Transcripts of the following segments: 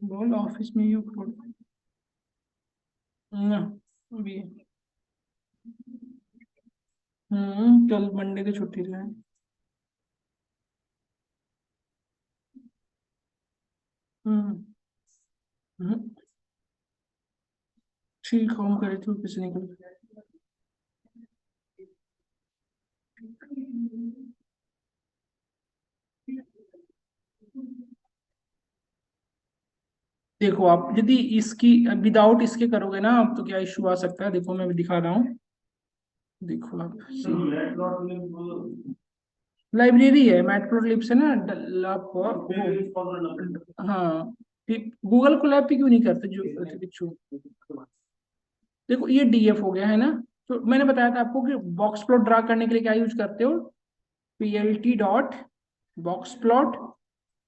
बोल ऑफिस में यू ना अभी। कल मंडे की छुट्टी है। हम्म। हम्म, ठीक काम करे थे ऑफिस से निकल। देखो आप यदि इसकी विदाउट इसके करोगे ना आप तो क्या इशू आ सकता है, देखो मैं भी दिखा रहा हूँ। देखो आप लाइब्रेरी है मैटप्लोट्लिब से ना आप हाँ। गूगल कोलैब पे क्यों नहीं करते जो बिच्छू। देखो ये डीएफ हो गया है ना। तो मैंने बताया था आपको कि बॉक्स प्लॉट ड्रा करने के लिए क्या यूज करते हो। PLT dot box plot.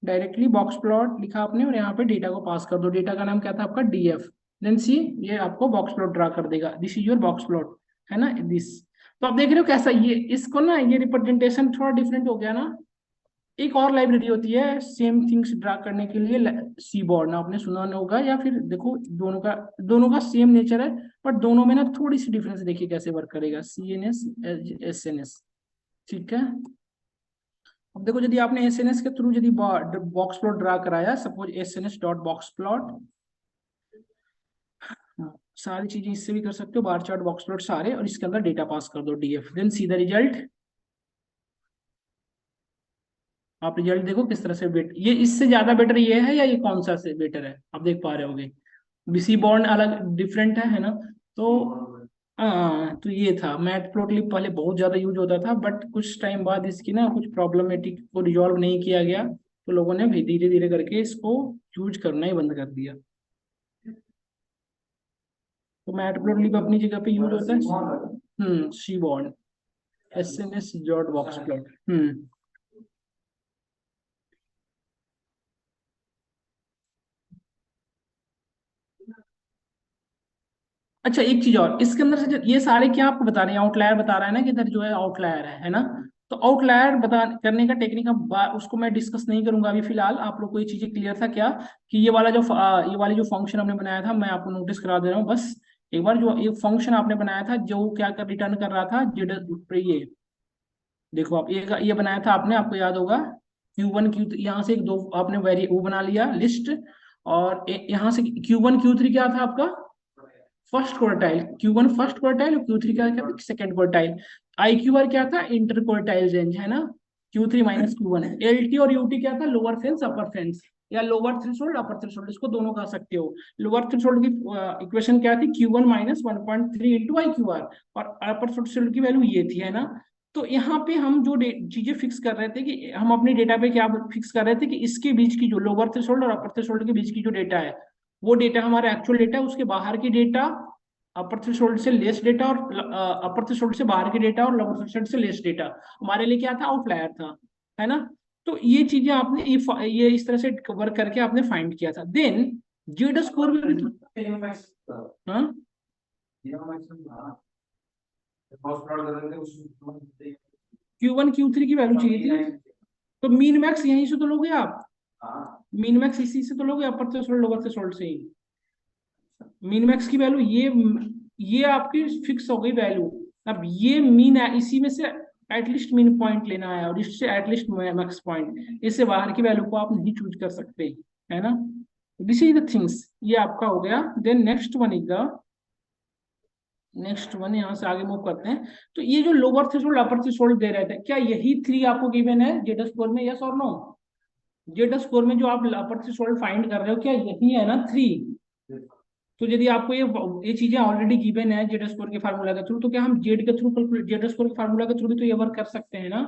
Directly box plot लिखा आपने और यहाँ पे डेटा को पास कर दो, डेटा का नाम क्या था आपका डीएफ। देन सी ये आपको बॉक्स प्लॉट ड्रा कर देगा, this is your box plot है ना दिस। तो आप देख रहे हो कैसा ये इसको ना ये रिप्रेजेंटेशन थोड़ा डिफरेंट हो गया ना। एक और लाइब्रेरी होती है सेम थिंग्स ड्रा करने के लिए, सीबोर्ड ना आपने सुना होगा या फिर देखो दोनों का सेम नेचर है। बट दोनों में ना थोड़ी सी डिफरेंस देखिए कैसे वर्क करेगा, CNS SNS। ठीक है। अब देखो यदि आपने SNS के थ्रू यदि बॉक्स प्लॉट ड्रा कराया, suppose SNS dot box plot. सारी चीजें इससे भी कर सकते हो, बार चार्ट बॉक्स प्लॉट सारे, और इसके अंदर डेटा पास कर दो DF, then see the result. आप रिजल्ट देखो किस तरह से ये इससे ज्यादा बेटर ये है या ये कौन सा से बेटर है, आप देख पा रहे होगे। बीसी बॉन्ड अलग डिफरेंट है ना। तो हाँ तो ये था मैटप्लोट्लिब पहले बहुत ज्यादा यूज होता था, बट कुछ टाइम बाद इसकी ना कुछ प्रॉब्लमेटिक को रिजॉल्व नहीं किया गया, तो लोगों ने भी धीरे धीरे करके इसको यूज करना ही बंद कर दिया। तो मैटप्लोट्लिब अपनी जगह पे यूज होता है। Seaborn SNS dot box plot. अच्छा एक चीज और इसके अंदर से ये सारे क्या आपको बता रहे हैं, आउटलायर बता रहा है ना कि इधर जो है आउटलायर है ना। तो आउटलायर बता करने का टेक्निक उसको मैं डिस्कस नहीं करूंगा अभी फिलहाल, आप लोग को ये चीजें क्लियर था क्या कि ये वाला जो ये वाली जो फंक्शन हमने बनाया था, मैं आपको नोटिस करा दे रहा हूँ बस एक बार। जो ये फंक्शन आपने बनाया था जो क्या कर रिटर्न कर रहा था ये देखो आप ये बनाया था आपने, आपको याद होगा। Q1 Q3 यहाँ से एक दो आपने वेरी वो बना लिया लिस्ट। और यहाँ से Q1 Q3 क्या था आपका first quartile, Q1 first quartile और Q3 क्या था सेकंड क्वार्टाइल। IQR क्या था इंटर क्वार्टाइल रेंज है ना। Q3 माइनस Q1 है। LT और UT क्या था लोअर फेंस अपर फेंस, या लोअर थ्रेशोल्ड अपर थ्रेशोल्ड, इसको दोनों कह सकते हो। लोअर थ्रेशोल्ड की इक्वेशन क्या थी Q1 माइनस 1.3 इंटू IQR, और अपर थ्रेशोल्ड की वैल्यू ये थी है ना। तो यहाँ पे हम जो चीजें फिक्स कर रहे थे कि हम अपने डेटा पे क्या फिक्स कर रहे थे कि इसके बीच की जो लोअर थ्रेशोल्ड और अपर थ्रेशोल्ड के बीच की जो डेटा है वो डेटा हमारा एक्चुअल डेटा है, उसके बाहर की डेटा अपर थ्रेशोल्ड से लेस डेटा, और अपर थ्रेशोल्ड से बाहर की डेटा और लोअर थ्रेशोल्ड से लेस डेटा हमारे लिए क्या था आउटलायर था है ना। तो ये चीजें आपने ये इस तरह से वर्क करके आपने फाइंड किया था। देन जेड स्कोर में हाँ Q1 Q3 की वैल्यू चाहिए थी। तो मीन मैक्स यहीं से तो लोगे आप, मीन मैक्स इसी से तो लोगे अपर थ्रेशोल्ड लोअर थ्रेशोल्ड से ही। मीन मैक्स की वैल्यू ये आपकी फिक्स हो गई वैल्यू। अब ये मीन है इसी में से एटलीस्ट मीन पॉइंट लेना है और इससे एटलीस्ट मैक्स पॉइंट, इससे बाहर की वैल्यू को आप नहीं चूज कर सकते है ना। दिस इज द थिंग्स, ये आपका हो गया। देन नेक्स्ट वन यहाँ से आगे मूव करते हैं। तो ये जो लोअर थ्रेशोल्ड अपर थ्रेशोल्ड दे रहे थे, क्या यही थ्री आपको गिवन है जेड स्कोर में, यस और नो। जेड स्कोर में जो आप अपर थ्रेशोल्ड फाइंड कर रहे हो क्या यही है ना थ्री। तो यदि आपको ये चीजें ऑलरेडी गिवन है जेड स्कोर के फार्मूला के थ्रू, तो क्या हम जेड स्कोर के फार्मूला के थ्रू भी तो ये वर्क कर सकते हैं ना।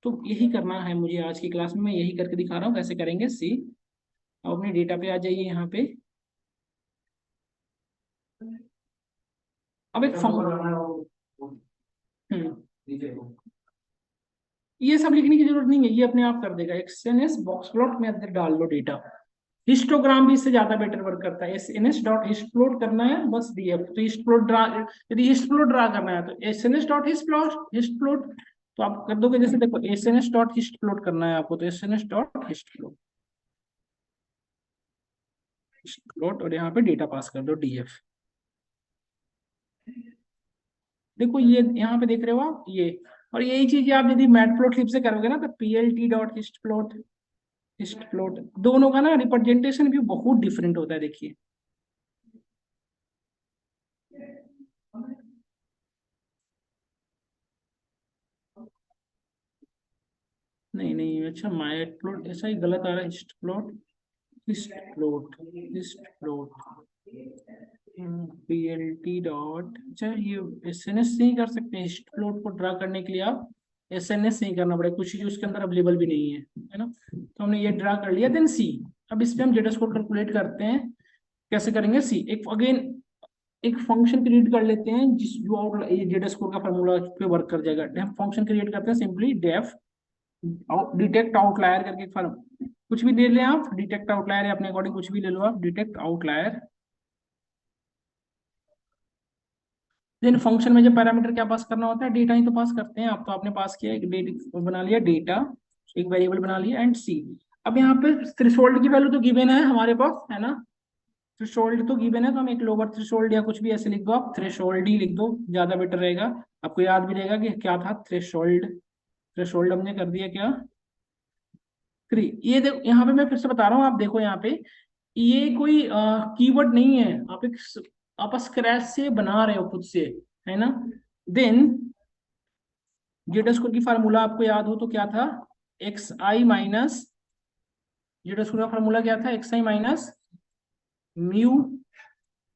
तो यही करना है मुझे आज की क्लास में, मैं यही करके दिखा रहा हूँ कैसे करेंगे सी। अब अपने डेटा पे आ जाइए यहाँ पे। अब एक ये सब लिखने की जरूरत नहीं है, ये अपने आप कर देगा। एक्सएनएस बॉक्स प्लॉट में अंदर डाल लो डेटा। हिस्टोग्राम भी इससे ज्यादा बेटर वर्क करता है। SNS डॉट हिस्टप्लॉट करना है बस डीएफ, तो हिस्टप्लॉट ड्रा यदि हिस्टप्लॉट ड्रा करना है तो SNS डॉट हिस्टप्लॉट तो आप कर दोगे। जैसे देखो SNS डॉट हिस्टप्लॉट करना है आपको तो SNS डॉट हिस्टप्लॉट। प्लॉट और यहाँ पे डेटा पास कर दो डीएफ। देखो ये यहाँ पे देख रहे हो आप ये, और यही चीज आप यदि मैटप्लॉटलिब से करोगे ना तो PLT dot hist plot, hist plot दोनों का ना रिप्रेजेंटेशन भी बहुत डिफरेंट होता है देखिए। नहीं नहीं, अच्छा मैटप्लॉट ऐसा ही गलत आ रहा है, hist plot, hist plot, hist plot PLT dot, अच्छा ये एसएनएस से ही कर सकते हैं हिस्ट प्लॉट को ड्रा करने के लिए, आप एसएनएस से ही करना पड़ेगा, कुछ चीज उसके अंदर अवेलेबल भी नहीं है ना। तो हमने ये ड्रा कर लिया, देन सी। अब इस पे हम जेड स्कोर कैलकुलेट करते हैं, कैसे करेंगे, सी एक अगेन एक फंक्शन क्रिएट कर लेते हैं जिस जो आउट ये जेड स्कोर का फार्मूला पे वर्क कर जाएगा। डेफ फंक्शन क्रिएट करते हैं सिंपली, डेफ डिटेक्ट आउटलायर करके एक फर्म, कुछ भी दे लें आप, डिटेक्ट आउटलायर या अपने अकॉर्डिंग कुछ भी ले लो आप, डिटेक्ट आउटलायर। देन फंक्शन में जो पैरामीटर क्या पास करना होता है, डेटा ही तो पास करते हैं, आप तो आपने पास किया एक डेटा बना लिया, डेटा एक वेरिएबल बना लिया एंड सी। अब यहाँ पे थ्रेशोल्ड की वैल्यू तो गिवन है हमारे पास, है ना, थ्रेशोल्ड तो गिवन है, तो हम एक लोअर थ्रेशोल्ड या कुछ भी ऐसे लिख दो, आप थ्रेशोल्ड ही लिख दो, ज्यादा बेटर रहेगा। आपको याद भी रहेगा कि क्या था थ्रेशोल्ड, थ्रेशोल्ड हमने कर दिया क्या, 3। ये देखो यहाँ पे मैं फिर से बता रहा हूँ, आप देखो यहाँ पे ये कोई कीवर्ड नहीं है, आप स्क्रैच से बना रहे हो खुद से, है ना। देन जेड स्कोर की फार्मूला आपको याद हो तो क्या था, x i minus, Z score का फार्मूला क्या था, x i minus mu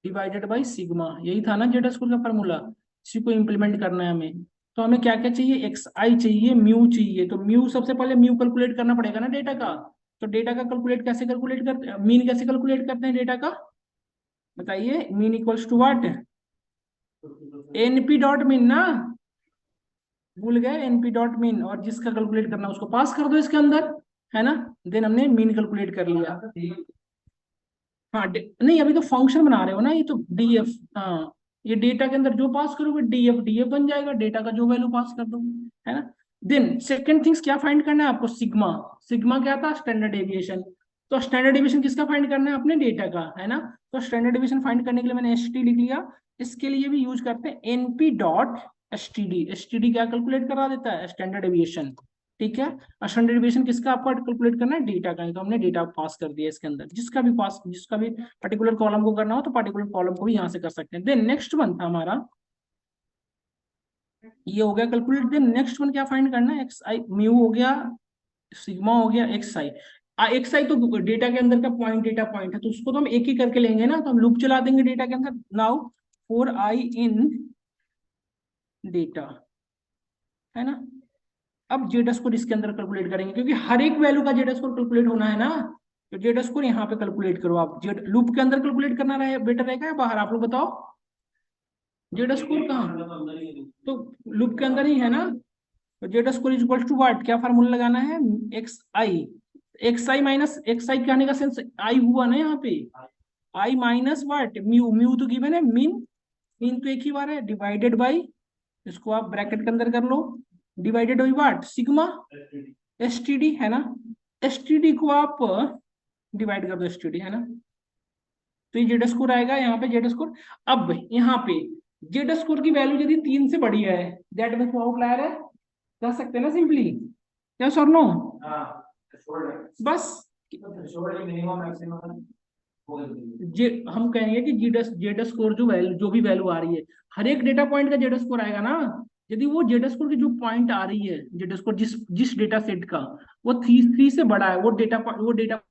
divided by sigma, यही था ना जेड स्कोर का फार्मूला। इसी को इम्प्लीमेंट करना है हमें। तो हमें क्या क्या चाहिए, एक्स आई चाहिए, म्यू चाहिए, तो म्यू सबसे पहले म्यू कैलकुलेट करना पड़ेगा ना डेटा का। तो डेटा का कैलकुलेट कैसे कैलकुलेट करते हैं, मीन कैसे कैलकुलेट करते हैं डेटा का, बताइए, mean equals to what, NP dot mean ना, भूल गए, एनपी डॉट मीन, और जिसका कैलकुलेट करना है उसको पास कर दो इसके अंदर, है ना। देन हमने मीन कैलकुलेट कर लिया। हाँ नहीं, अभी तो फंक्शन बना रहे हो ना, ये तो डीएफ, हाँ ये डेटा के अंदर जो पास करोगे डीएफ, डीएफ बन जाएगा, डेटा का जो वैल्यू पास कर दो, है ना। देन सेकंड थिंग्स क्या फाइंड करना है आपको, सिग्मा। सिग्मा क्या था, स्टैंडर्ड डेविएशन। तो स्टैंडर्ड डेविएशन किसका फाइंड करना है, अपने डेटा का, है ना। तो स्टैंडर्ड डेविएशन फाइंड करने के लिए मैंने एस टी लिख लिया। इसके लिए भी यूज करते हैं NP dot S T D, S T D क्या कैलकुलेट करा देता है, स्टैंडर्ड डेविएशन, ठीक है। स्टैंडर्ड डेविएशन किसका आपको कैलकुलेट करना है, डेटा का, तो हमने डेटा पास कर दिया इसके अंदर, जिसका भी पास, जिसका भी पर्टिकुलर कॉलम को करना हो तो पर्टिकुलर कॉलम को भी यहाँ से कर सकते हैं। देन नेक्स्ट वन था हमारा, ये हो गया कैलकुलेट। देन नेक्स्ट वन क्या फाइंड करना है, एक्स आई म्यू हो गया, सिग्मा हो गया, एक्स आई। एक्स आई तो डेटा के अंदर का पॉइंट, डेटा पॉइंट है, तो उसको तो हम एक ही करके लेंगे ना, तो हम लूप चला देंगे डेटा के अंदर। Now for I in data, है ना। अब जेड स्कोर इसके अंदर कैलकुलेट करेंगे, क्योंकि हर एक वैल्यू का जेड स्कोर कैलकुलेट होना है ना। तो जेड स्कोर यहाँ पे कैलकुलेट करो आप, जेड लूप के अंदर कैलकुलेट करना रहे बेटर रहेगा या बाहर, आप लोग बताओ, जेड स्कोर कहाँ, तो लूप के अंदर ही है ना। तो z score is equal to what, क्या फार्मूला लगाना है, x i, x i minus, x i कहने का सेंस आई हुआ ना यहाँ पे, i minus what mu, mu तो गिवन है, मीन, मीन तो एक ही बार है, डिवाइडेड बाई, इसको आप ब्रैकेट के अंदर कर लो, divided by what, sigma S T D, है ना। एस टी डी को आप डिवाइड कर दो, एस टी डी, है ना। तो ये जेड स्कोर आएगा यहाँ पे, जेड स्कोर। अब यहाँ पे जेड स्कोर की वैल्यू यदि 3 से बड़ी है, दैट मीन्स आउटलायर है, कह सकते हैं ना सिंपली, यस और नो, बस। जे हम कहेंगे कि जेड जेड स्कोर जो वैल्यू, जो भी वैल्यू आ रही है, हर एक डेटा पॉइंट का जेड स्कोर आएगा ना। यदि वो जेड स्कोर की जो पॉइंट आ रही है, जेड स्कोर जिस जिस डेटा सेट का, वो 3 से बड़ा है, वो डेटा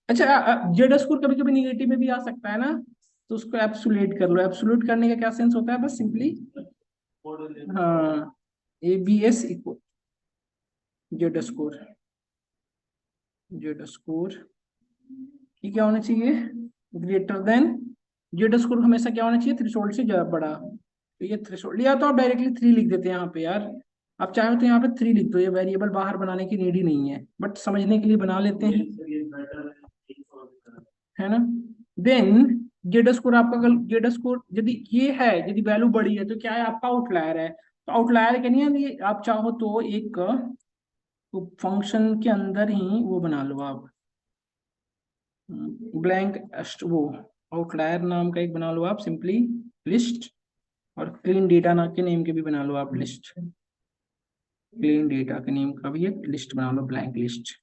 अच्छा, जेड स्कोर कभी कभी निगेटिव में भी आ सकता है ना, तो उसको एब्सोल्यूट कर लो। एब्सोल्यूट करने का क्या सेंस होता है, बस सिंपली, हाँ, ABS equal Z score, Z score ये क्या होना चाहिए, ग्रेटर देन, जेड स्कोर हमेशा क्या होना चाहिए, थ्रेशोल्ड से ज्यादा बड़ा। तो ये थ्रेशोल्ड, या तो आप डायरेक्टली 3 लिख देते हैं यहाँ पे यार, आप चाहे तो यहाँ पे 3 लिख दो, ये वेरिएबल बाहर बनाने की नीड ही नहीं है, बट समझने के लिए बना लेते हैं, है ना। देन जेड स्कोर आपका, जेड स्कोर यदि ये है, यदि वैल्यू बड़ी है, तो क्या है, आपका आउटलायर है। तो आउटलायर क्या नहीं है, ये आप चाहो तो एक फंक्शन के अंदर ही वो बना लो आप, ब्लैंक, वो आउटलायर नाम का एक बना लो आप सिंपली, लिस्ट। और क्लीन डेटा ना के नेम के भी बना लो आप लिस्ट, क्लीन डेटा के नेम का भी एक लिस्ट बना लो, ब्लैंक लिस्ट।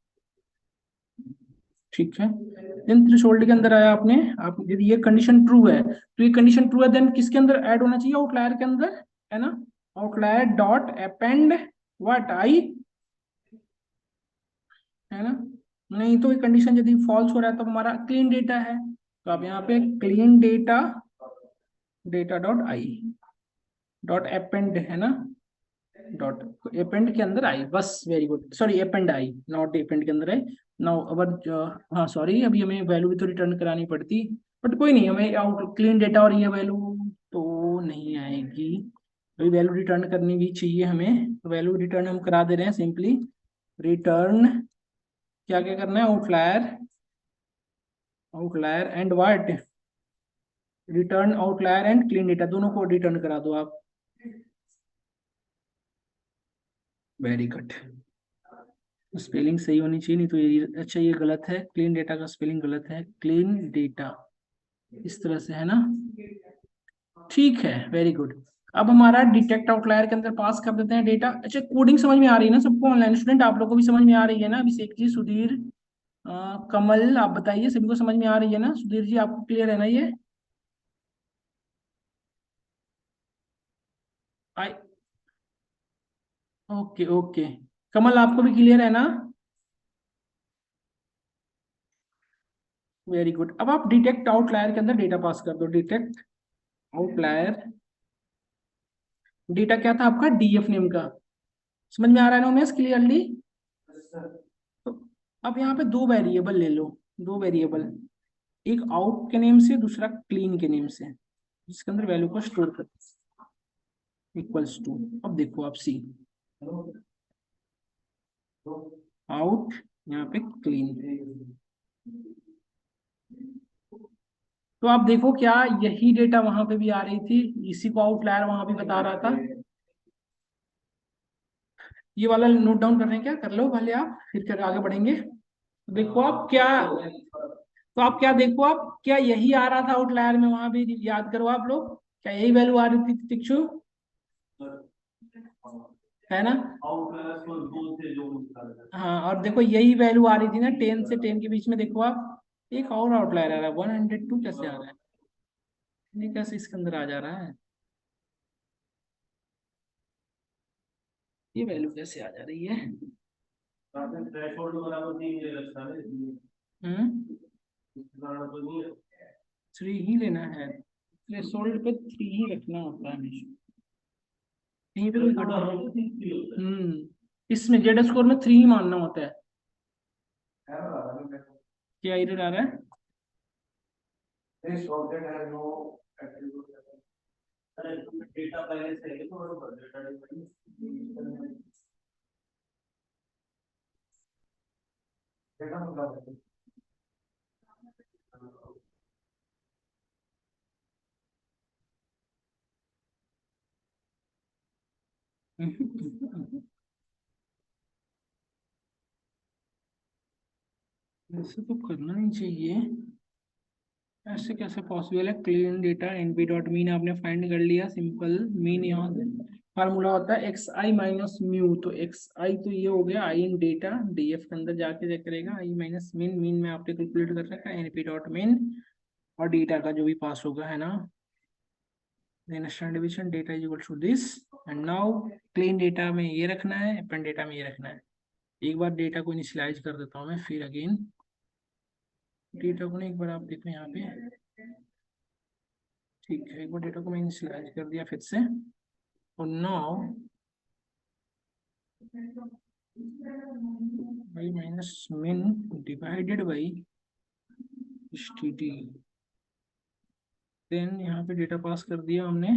ठीक है। देन थ्रेशोल्ड के अंदर आया आपने, आप यदि ये कंडीशन ट्रू है, तो ये कंडीशन ट्रू है, देन किसके अंदर ऐड होना चाहिए, आउटलायर के अंदर, है ना। Outlier dot append what I, है ना। नहीं तो ये कंडीशन यदि फॉल्स हो रहा है तो हमारा क्लीन डेटा है, तो आप यहाँ पे clean data, data dot I, dot append, है ना, डॉट अपेंड के अंदर आई, बस, very good, sorry append I, not append के अंदर है। नाउ अबर, हाँ सॉरी, अभी हमें वैल्यू भी तो रिटर्न करानी पड़ती, बट कोई नहीं, हमें आउट क्लीन डेटा और ये वैल्यू तो नहीं आएगी, अभी वैल्यू रिटर्न करनी भी चाहिए हमें, तो वैल्यू रिटर्न हम करा दे रहे हैं सिंपली, रिटर्न, क्या क्या करना है, outlier, outlier and what, return outlier and clean data, दोनों को रिटर्न करा दो आप, वेरी गुड। स्पेलिंग सही होनी चाहिए, नहीं तो ये, अच्छा ये गलत है, क्लीन डेटा का स्पेलिंग गलत है, क्लीन डेटा इस तरह से, है ना। ठीक है, वेरी गुड। अब हमारा डिटेक्ट आउटलायर के अंदर पास कर देते हैं डेटा। अच्छा, कोडिंग समझ में आ रही है ना सबको, ऑनलाइन स्टूडेंट आप लोगों को भी समझ में आ रही है ना, अभिषेक जी, सुधीर, कमल, आप बताइए, सभी को समझ में आ रही है ना, सुधीर जी आपको क्लियर है ना ये, आई, ओके ओके, कमल आपको भी क्लियर है ना, वेरी गुड। अब आप डिटेक्ट आउटलायर के अंदर डेटा पास कर दो, डिटेक्ट आउटलायर, डेटा क्या था आपका, डीएफ नेम का, समझ में आ रहा है ना उमेश, क्लियरली। तो अब यहाँ पे दो वेरिएबल ले लो, दो वेरिएबल, एक आउट के नेम से, दूसरा क्लीन के नेम से, जिसके अंदर वैल्यू को स्टोर कर, इक्वल्स टू, अब देखो आप सी, आउट, यहाँ पे क्लीन, तो आप देखो क्या यही डेटा वहां पे भी आ रही थी, इसी को आउटलायर वहां भी बता रहा था, ये वाला नोट डाउन कर रहे हैं क्या, कर लो पहले आप, फिर कर आगे बढ़ेंगे। देखो आप क्या, तो आप क्या देखो, आप क्या यही आ रहा था आउटलायर में वहां भी, याद करो आप लोग, क्या यही वैल्यू आ रही थी तिक्षु, है ना। हाँ, और देखो यही वैल्यू आ रही थी ना 10 से 10 के बीच में, देखो आप, एक और आउटलायर आ रहा है 102, कैसे आ रहा है, ये कैसे इसके अंदर आ जा रहा है, ये वैल्यू कैसे आ जा रही है, हम्म, 3 ही लेना है, थ्रेशोल्ड पे 3 ही रखना होता है हमेशा, कहीं पे कोई गड़बड़, इसमें जेड स्कोर में 3 ही मानना होता है, क्या एरर आ रहा है, ऐसे तो करना नहीं चाहिए, ऐसे कैसे पॉसिबल है, clean data NP dot mean आपने फाइंड कर लिया, सिंपल मीन यहाँ से फार्मूला होता है एक्स आई माइनस म्यू, तो एक्स आई तो ये हो गया, आई इन डेटा, डीएफ के अंदर जाके चेक करेगा, आई माइनस मीन, मीन में आपने कैलकुलेट कर रखा है एनपी डॉट मीन, और डेटा का जो भी पास होगा, है ना, then standard division data is equal to this, and now clean data में ये रखना है, अपेंड डेटा में ये रखना है। एक बार डेटा को इनिशियलाइज कर देता हूँ मैं, फिर अगेन डेटा को ना एक बार आप देखो यहाँ पे, ठीक है, एक बार डेटा को मैंने इनिशियलाइज कर दिया फिर से, और now y minus min divided by t, then यहाँ पे डेटा पास कर दिया हमने।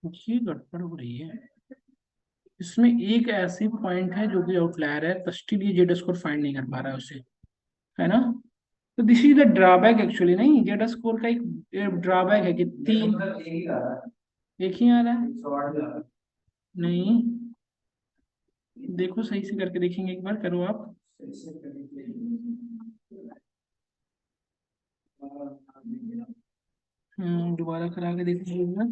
ये गड़बड़ हो रही है, इसमें एक ऐसी पॉइंट है जो कि आउटलायर है, तो स्टिल ये जेड स्कोर फाइंड नहीं कर पा रहा है उसे, है ना। तो this is the drawback actually, नहीं जेड स्कोर का एक ड्रॉबैक है कि तीन एक ही आ रहा है। नहीं, देखो सही से करके देखेंगे, एक बार करो आप। दोबारा करा के देखिए एक बार।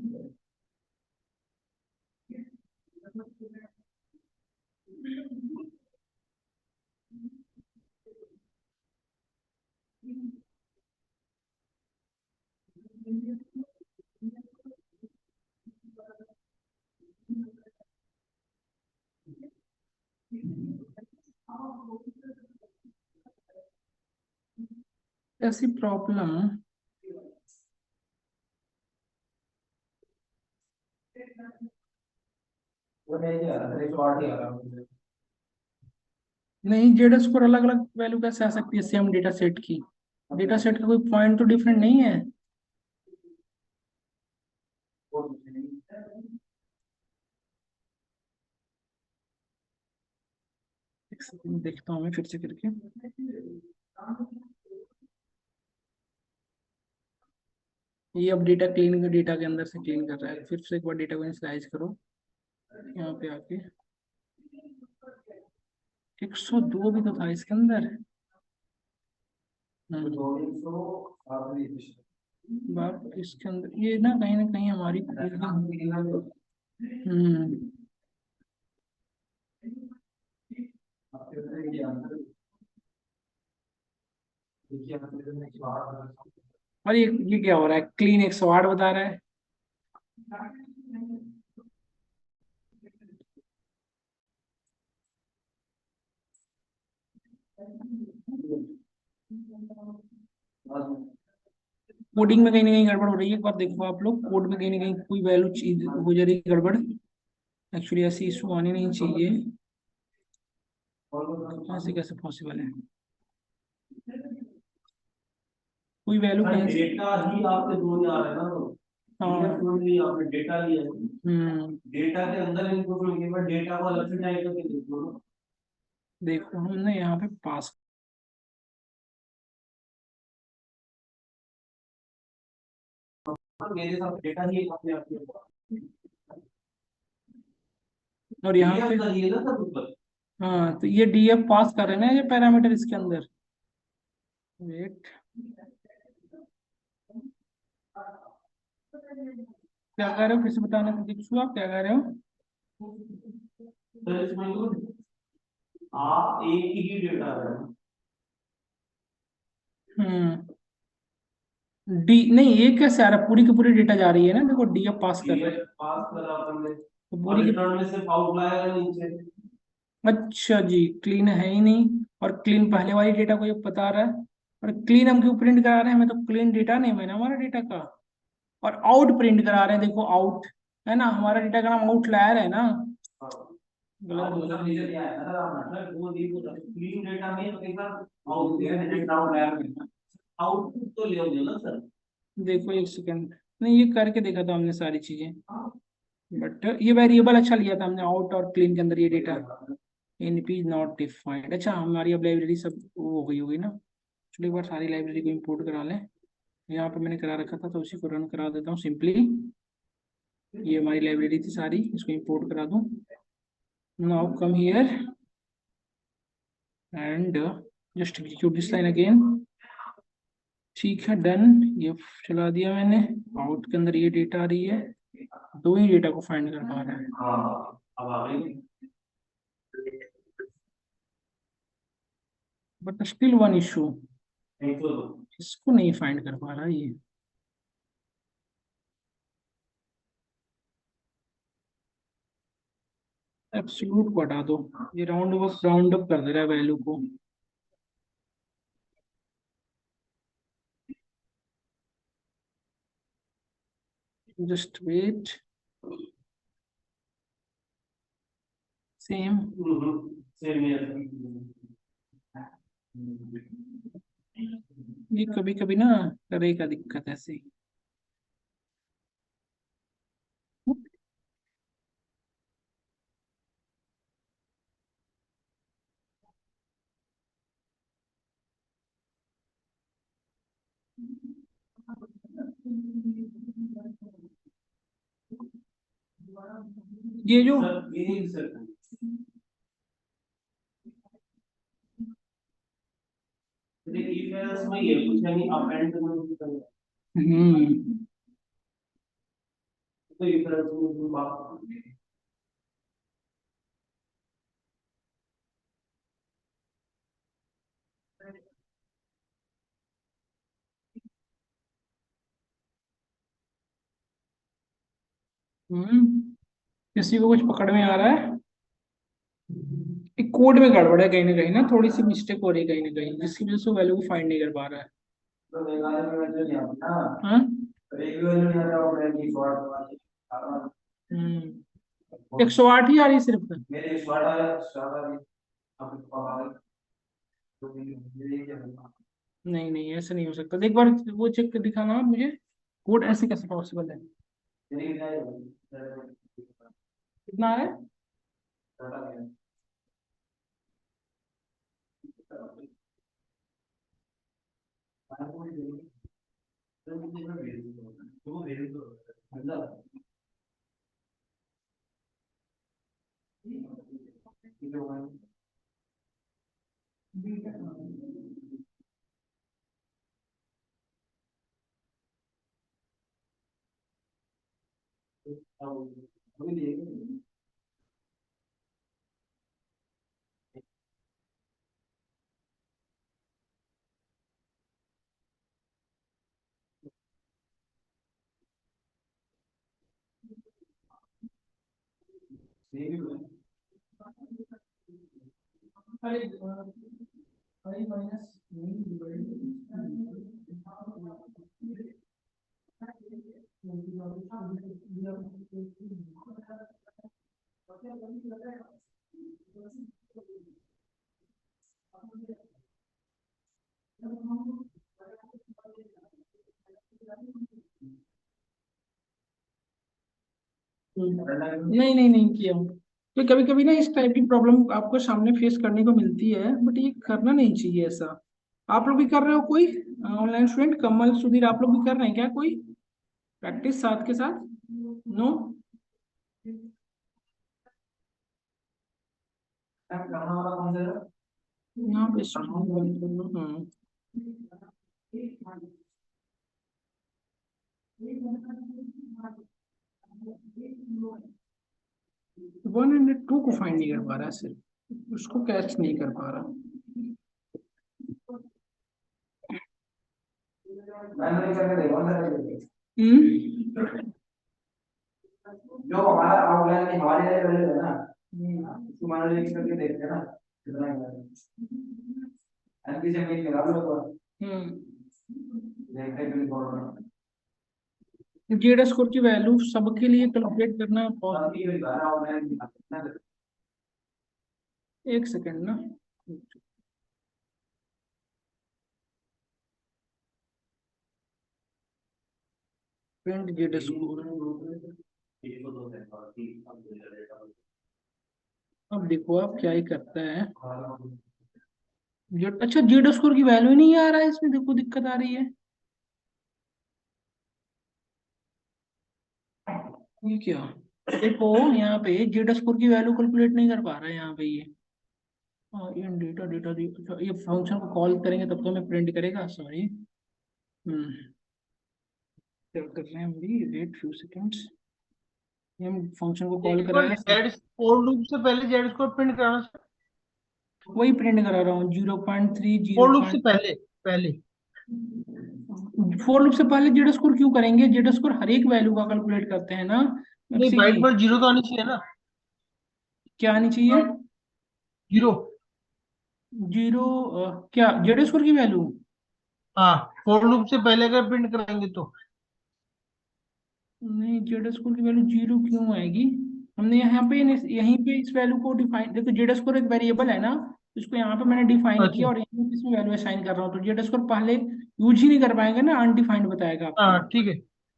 ऐसी प्रॉब्लम नहीं, जेड स्कोर अलग अलग वैल्यू कैसे आ सकती है सेम डेटा सेट की? डेटा सेट का कोई पॉइंट तो डिफरेंट नहीं है। एक सेकंड देखता हूँ मैं फिर से करके। ये अब डेटा क्लीन, डेटा के अंदर से क्लीन कर रहा है, फिर से एक बार डेटा को इनिशियलाइज करो यहाँ पे आके। 102 भी तो था इसके अंदर। बाप, इसके अंदर ये ना कहीं हमारी हम्म और ये क्या हो रहा है, क्लीन 108 बता रहा है। कोडिंग में कहीं ना कहीं गड़बड़ हो रही है, एक बार देखो आप लोग, कोड में कहीं ना कहीं कोई वैल्यू चीज हो जा रही है गड़बड़। एक्चुअली ऐसी इशू आनी नहीं चाहिए, ऐसे कैसे पॉसिबल है? कोई वैल्यू कहीं डेटा ही आपके दो आ रहा है ना, तो हाँ नहीं आपने डेटा लिया, डेटा के अंदर इनपुट होगी, बट डेटा को अलग से टाइप करके देखो ना। देखो हमने यहाँ पे पास, मेरे साथ डेटा ही अपने आप में। और यहाँ पे ये ना सब ऊपर, हाँ तो ये डीएफ पास कर रहे हैं ना ये पैरामीटर इसके अंदर। वेट, क्या कह रहे हो, फिर से बताना दीक्षु, आप क्या कह रहे हो? आप एक ही डेटा है। डी नहीं, ये कैसे आ रहा है, पूरी की पूरी डेटा जा रही है ना, देखो डीएफ पास कर रहे हैं, पास करा अपन ने तो पूरी की में से आउटलायर है नीचे। अच्छा जी, क्लीन है ही नहीं, और क्लीन पहले वाली डेटा को ये बता रहा है, और क्लीन हम क्यों प्रिंट करा रहे हैं, हमें तो क्लीन डेटा नहीं है ना हमारा डेटा का, और आउट प्रिंट करा रहे हैं, देखो आउट है ना, हमारा डेटा का नाम आउटलायर है ना। गलत बोला आउटपुट तो ले ना सर। देखो एक सेकंड, नहीं ये करके देखा था हमने सारी चीजें, बट ये वेरिएबल अच्छा लिया था हमने आउट और क्लीन के अंदर ये डेटा, एनपी नॉट डिफाइंड। अच्छा, हमारी अब लाइब्रेरी सब वो हो गई होगी ना, चलो एक बार सारी लाइब्रेरी को इंपोर्ट करा लें। यहाँ पे मैंने करा रखा था तो उसी को रन करा देता हूँ सिंपली। ये हमारी लाइब्रेरी थी सारी, इसको इंपोर्ट करा दूँ। Now come here and just execute this line again. ठीक है, डन, ये चला दिया मैंने। आउट के अंदर ये डेटा आ रही है, दो ही डेटा को फाइंड कर पा रहा है। हाँ, अब आ गई। बट स्टिल वन इशू, इसको नहीं फाइंड कर पा रहा ये। एब्सोल्यूट को हटा दो, ये राउंड अप कर दे रहा है वैल्यू को। just wait. Same. ये कभी कभी ना करेगा दिक्कत ऐसे। ये जो हम्म हम्म किसी को कुछ पकड़ में आ रहा है। एक कोड में गड़बड़ है कहीं ना थोड़ी सी मिस्टेक हो रही है कहीं ना कहीं, जिसकी वजह से वैल्यू को फाइंड नहीं कर पा रहा है। हाँ। हम्म 108 ही आ रही है सिर्फ। नहीं नहीं ऐसे नहीं हो सकता, एक बार वो चेक कर दिखाना आप मुझे, कोड ऐसे कैसे पॉसिबल है। कितना है। अरे अरे माइनस नहीं नहीं नहीं किया हूँ। तो कभी कभी ना इस टाइप की प्रॉब्लम आपको सामने फेस करने को मिलती है, बट ये करना नहीं चाहिए ऐसा। आप लोग भी कर रहे हो कोई ऑनलाइन स्टूडेंट, कमल सुधीर आप लोग भी कर रहे हैं क्या कोई प्रैक्टिस साथ के साथ। नो। यहाँ पे student बंद कर लो। हाँ 102 को फाइंड नहीं कर पा रहा है, सिर्फ उसको कैच नहीं कर पा रहा। हम्म जो हमारा आउटलाइन हमारे लिए है ना, उसको मान लीजिए करके देखते हैं ना कितना है एनपी से मेल लगा लो तो देखते हैं बिल्कुल। जेड स्कोर की वैल्यू सबके लिए कैलकुलेट करना पॉसिबल। एक सेकंड ना। Print Z score. अब देखो आप क्या ही करता है। जेड अच्छा जेड स्कोर की वैल्यू ही नहीं आ रहा है इसमें, देखो दिक्कत आ रही है। ये क्या, देखो यहाँ पे जेड स्कोर की वैल्यू कैलकुलेट नहीं कर पा रहा है यहाँ पे ये। इन डेटा डेटा ये फंक्शन को कॉल करेंगे तब तो हमें प्रिंट करेगा, सॉरी। हम्म क्या कर रहे हैं हम भी, वेट फ्यू सेकंड्स। ये हम फंक्शन को कॉल इसको कराया। जेड फोर लूप से पहले जेड स्कोर प्रिंट कराना। वही प्रिंट करा रहा हूँ 0.3 फोर जीरो लूप से पॉइंट पहले पहले। फोर लूप से पहले जेड स्कोर क्यों करेंगे, जेड स्कोर हर एक वैल्यू का कैलकुलेट करते हैं ना नहीं, किसी की। बाइट पर जीरो तो आनी चाहिए ना। क्या आनी चाहिए। जीरो। जीरो क्या जेड स्कोर की वैल्यू। हाँ, फोर लूप से पहले अगर प्रिंट कराएंगे तो। नहीं, जेड स्कोर की वैल्यू 0 क्यों आएगी? हमने यहाँ पे यहीं पे इस वैल्यू को डिफाइन, देखो जेड स्कोर एक वेरिएबल है ना, इसको यहाँ पे मैंने डिफाइन अच्छा। किया और यहाँ पे इसमें वैल्यू असाइन कर रहा हूँ, तो जेड स्कोर पहले यूज ही नहीं कर पाएंगे ना, अनडिफाइंड बताएगा आपको। हाँ ठीक है,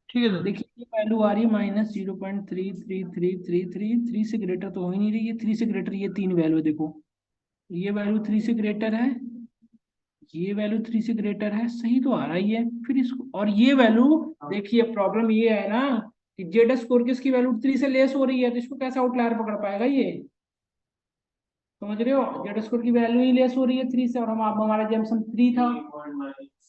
ठीक है सर। देखिए ये वैल्यू आ रही है -0.333333, 3 से ग्रेटर तो हो ही नहीं रही है, 3 से ग्रेटर ये तीन वैल्यू है देखो, ये वैल्यू 3 से ग्रेटर है, ये वैल्यू 3 से ग्रेटर है, सही तो आ रहा ही है। फिर इसको और ये वैल्यू, देखिए प्रॉब्लम ये है ना कि जेड स्कोर की इसकी वैल्यू 3 से लेस हो रही है, तो इसको कैसे आउटलायर पकड़ पाएगा ये? समझ रहे हो, जेड स्कोर की वैल्यू ही लेस हो रही है 3 से, और हम आप हमारा जेमसन 3 था,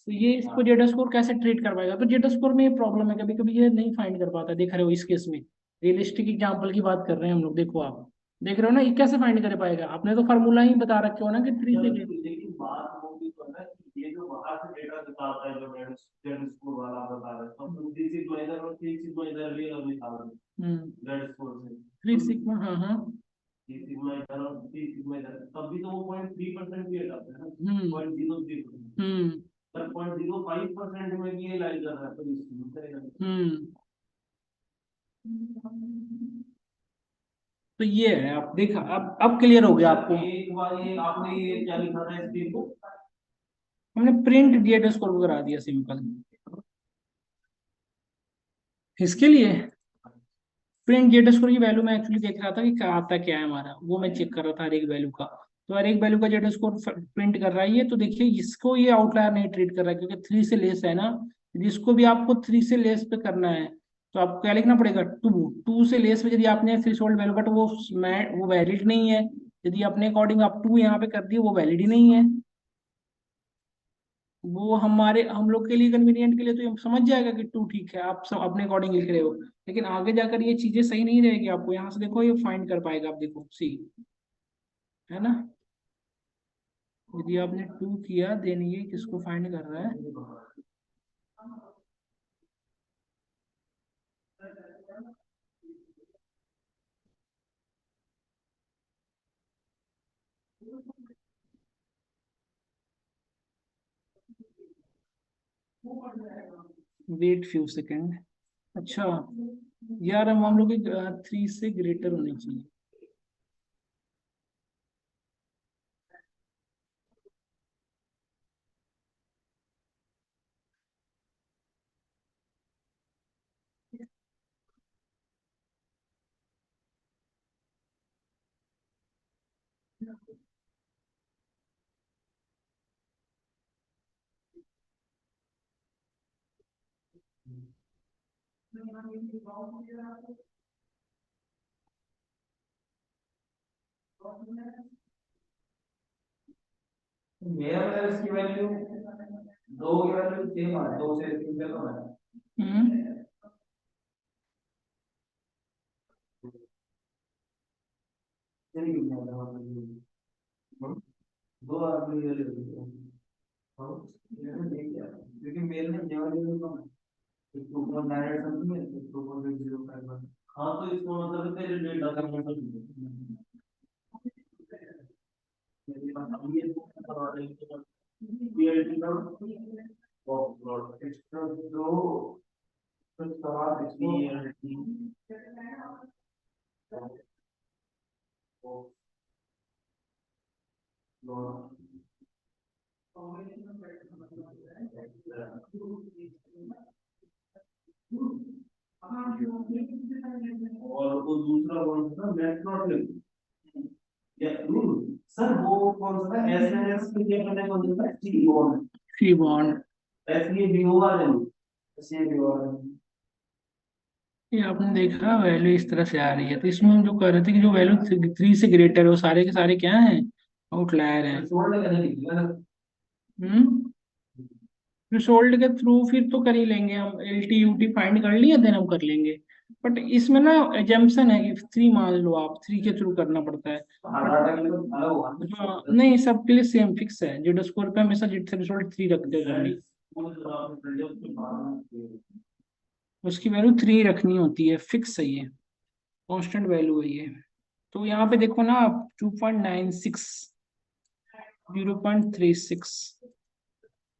तो ये इसको जेड स्कोर कैसे ट्रीट कर पाएगा? तो जेड स्कोर में ये प्रॉब्लम है, कभी कभी ये नहीं फाइंड कर पाता, देख रहे हो इस केस में, रियलिस्टिक एग्जांपल की बात कर रहे हैं हम लोग, देखो आप देख रहे हो ना, ये कैसे फाइंड कर पाएगा? आपने तो फार्मूला ही बता रखे हो ना कि 3 से। लेकिन बात वो भी तो है ना कि ये जो बाहर से डेटा निकालता है, जो जेड स्कोर वाला आप बता रहे हैं, तो हम थ्री सिक्स इधर और थ्री सिक्स इधर ले और निकाल रहे हम्म। हैं जेड स्कोर से। 3 सिग्मा, हाँ हाँ। थ्री सिग्मा इधर और थ्री सिग्मा इधर, तब भी तो वो 0.3% भी हटाते हैं ना, हम्म 0.03%। हम्म पर 0.05% में भी ये लाई कर रहा है, तो इसमें करेगा। हम्म। तो ये है, आप देखा, अब क्लियर हो गया आपको। एक बार ये आपने ये क्या लिखा था स्क्रीन को? हमने प्रिंट जेड स्कोर को करा दिया सिंपल, इसके लिए प्रिंट जेड स्कोर की वैल्यू मैं एक्चुअली देख रहा था कि क्या आता क्या है हमारा, वो मैं चेक कर रहा था हर एक वैल्यू का, तो हर एक वैल्यू का जेड स्कोर प्रिंट कर रहा है ये, तो देखिए इसको ये आउटलायर नहीं ट्रीट कर रहा है, क्योंकि 3 से लेस है ना, जिसको भी आपको 3 से लेस पे करना है तो आपको क्या लिखना पड़ेगा, 2, 2 से लेस पे यदि आपने थ्रेशोल्ड वैल्यू, बट वो वैलिड नहीं है, यदि अपने अकॉर्डिंग आप 2 यहाँ पे कर दिए, वो वैलिड ही नहीं है, वो हमारे हम लोग के लिए कन्वीनियंट के लिए तो ये समझ जाएगा कि 2 ठीक है, आप सब अपने अकॉर्डिंग लिख रहे हो, लेकिन आगे जाकर ये चीजें सही नहीं रहेगी, आपको यहाँ से देखो ये फाइंड कर पाएगा, आप देखो सी, है ना, यदि आपने 2 किया देन ये किसको फाइंड कर रहा है? Wait few second. अच्छा यार, हम लोग 3 से ग्रेटर होनी चाहिए। मेरा मतलब इसकी वैल्यू दो की वैल्यू सेम है, दो से तीन पे कम है। हम्म। चलिए दो आदमी ले लेते हैं। हाँ, मैंने देख लिया क्योंकि मेरे में ये वाली भी कम है, एक 2.9 समथिंग है, एक 2.051। हाँ तो इसका मतलब तेरे डेटा का मतलब मेरे पास अभी ये करवा देंगे पीएलटी का और एक्स्ट्रा जो कुछ सवाल पीएलटी और वो दूसरा कौन सा था, मेट्रोलिंक या सर वो कौन सा था, एसएनएस के लिए मैंने कौन सा था, सी बॉन्ड। सी बॉन्ड, ऐसे भी होगा नहीं, ऐसे भी होगा। ये आपने देखा वैल्यू इस तरह से आ रही है, तो इसमें हम जो कह रहे थे कि जो वैल्यू 3 से ग्रेटर है वो सारे के सारे क्या हैं, आउटलायर हैं। छोड़ने का नहीं ना। हम्म। थ्रेशोल्ड के थ्रू फिर तो कर ही लेंगे हम, L T U T find कर लिया देन हम कर लेंगे, बट इसमें ना एजम्पशन है कि 3 मान लो आप, 3 के थ्रू करना पड़ता है, हार्ड बट डाटा के लिए तो अलग होगा हाँ नहीं, सबके लिए सेम फिक्स है, जेड स्कोर पे हमेशा जेड थ्रेशोल्ड 3 रखते हैं only। उसकी वैल्यू 3 रखनी होती है, फिक्स है ये, कांस्टेंट वैल्यू है ये। तो यहाँ पे देखो ना आप, 2.96, 0.36,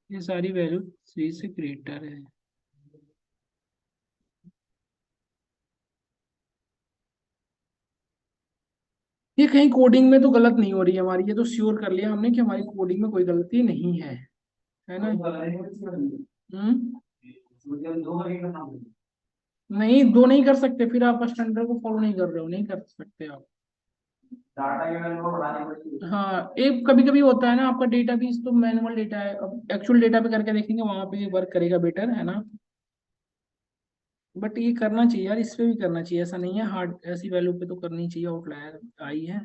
ये सारी वैल्यू 3 से ग्रेटर है। ये कहीं कोडिंग में तो गलत नहीं हो रही है हमारी, ये तो श्योर कर लिया हमने कि हमारी कोडिंग में कोई गलती नहीं है ना। हम्म। नहीं, दो नहीं कर सकते, फिर आप स्टैंडर्ड को फॉलो नहीं कर रहे हो, नहीं कर सकते आप। डाटा के वैल्यू को बढ़ानी पड़ती है। हाँ, एक कभी कभी होता है ना, आपका डेटाबेस तो मैनुअल डेटा है, अब एक्चुअल डेटा पे करके देखेंगे वहां पे वर्क करेगा बेटर, है ना। बट ये करना चाहिए यार, इस पे भी करना चाहिए, ऐसा नहीं है, हार्ड ऐसी वैल्यू पे तो करनी चाहिए। आउटलायर आई है,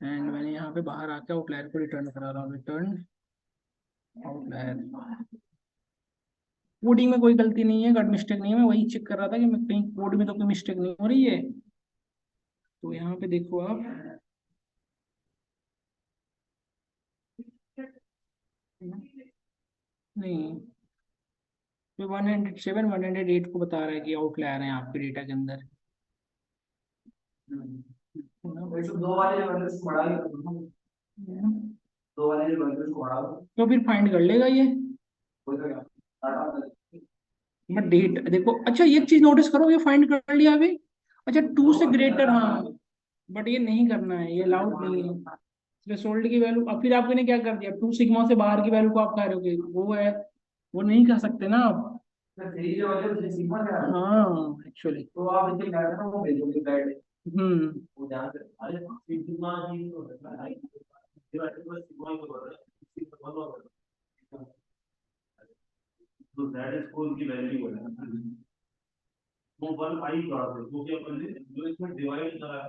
एंड मैंने यहाँ पे बाहर आके आउटलायर को रिटर्न करा रहा हूँ, रिटर्न आउटलायर। कोडिंग में कोई गलती नहीं है, गट मिस्टेक नहीं है, मैं वही चेक कर रहा था कि मैं कहीं कोड में तो कोई मिस्टेक नहीं हो रही है। तो यहाँ पे देखो आप, नहीं, ये 107 108 को बता रहा है कि आउटलायर है आपके डेटा के अंदर। वही तो दो वाले वैल्यूज को बढ़ा लो, दो वाले वैल्यूज को बढ़ा लो, तो फिर फाइंड कर लेगा ये। कोई तो क्या बट डेट देखो, अच्छा ये चीज नोटिस करो, ये फाइंड कर लिया अभी। अच्छा, टू से ग्रेटर, हाँ, बट ये नहीं करना है, ये अलाउड नहीं है। थ्रेशोल्ड की वैल्यू, अब फिर आपने क्या कर दिया, 2 सिग्मा से बाहर की वैल्यू को आप कह रहे हो कि वो है, वो नहीं कर सकते ना आप। थ्री जो वाले थ्री सिग्मा क्या है? हाँ एक्चुअली। तो आप इसे क्या करना, वो भेजोगे गाइड, हम्म। वो ध्यान से। अरे सिग्मा ही तो है, डिवाइडेड बाय सिग्मा ही तो बता रहा है, सिग्मा तो बता रहा है। तो दैट स्कोर की वैल्यू है, वो 1 आई का है, क्योंकि अपन ने जो इसमें डिवाइड करा है।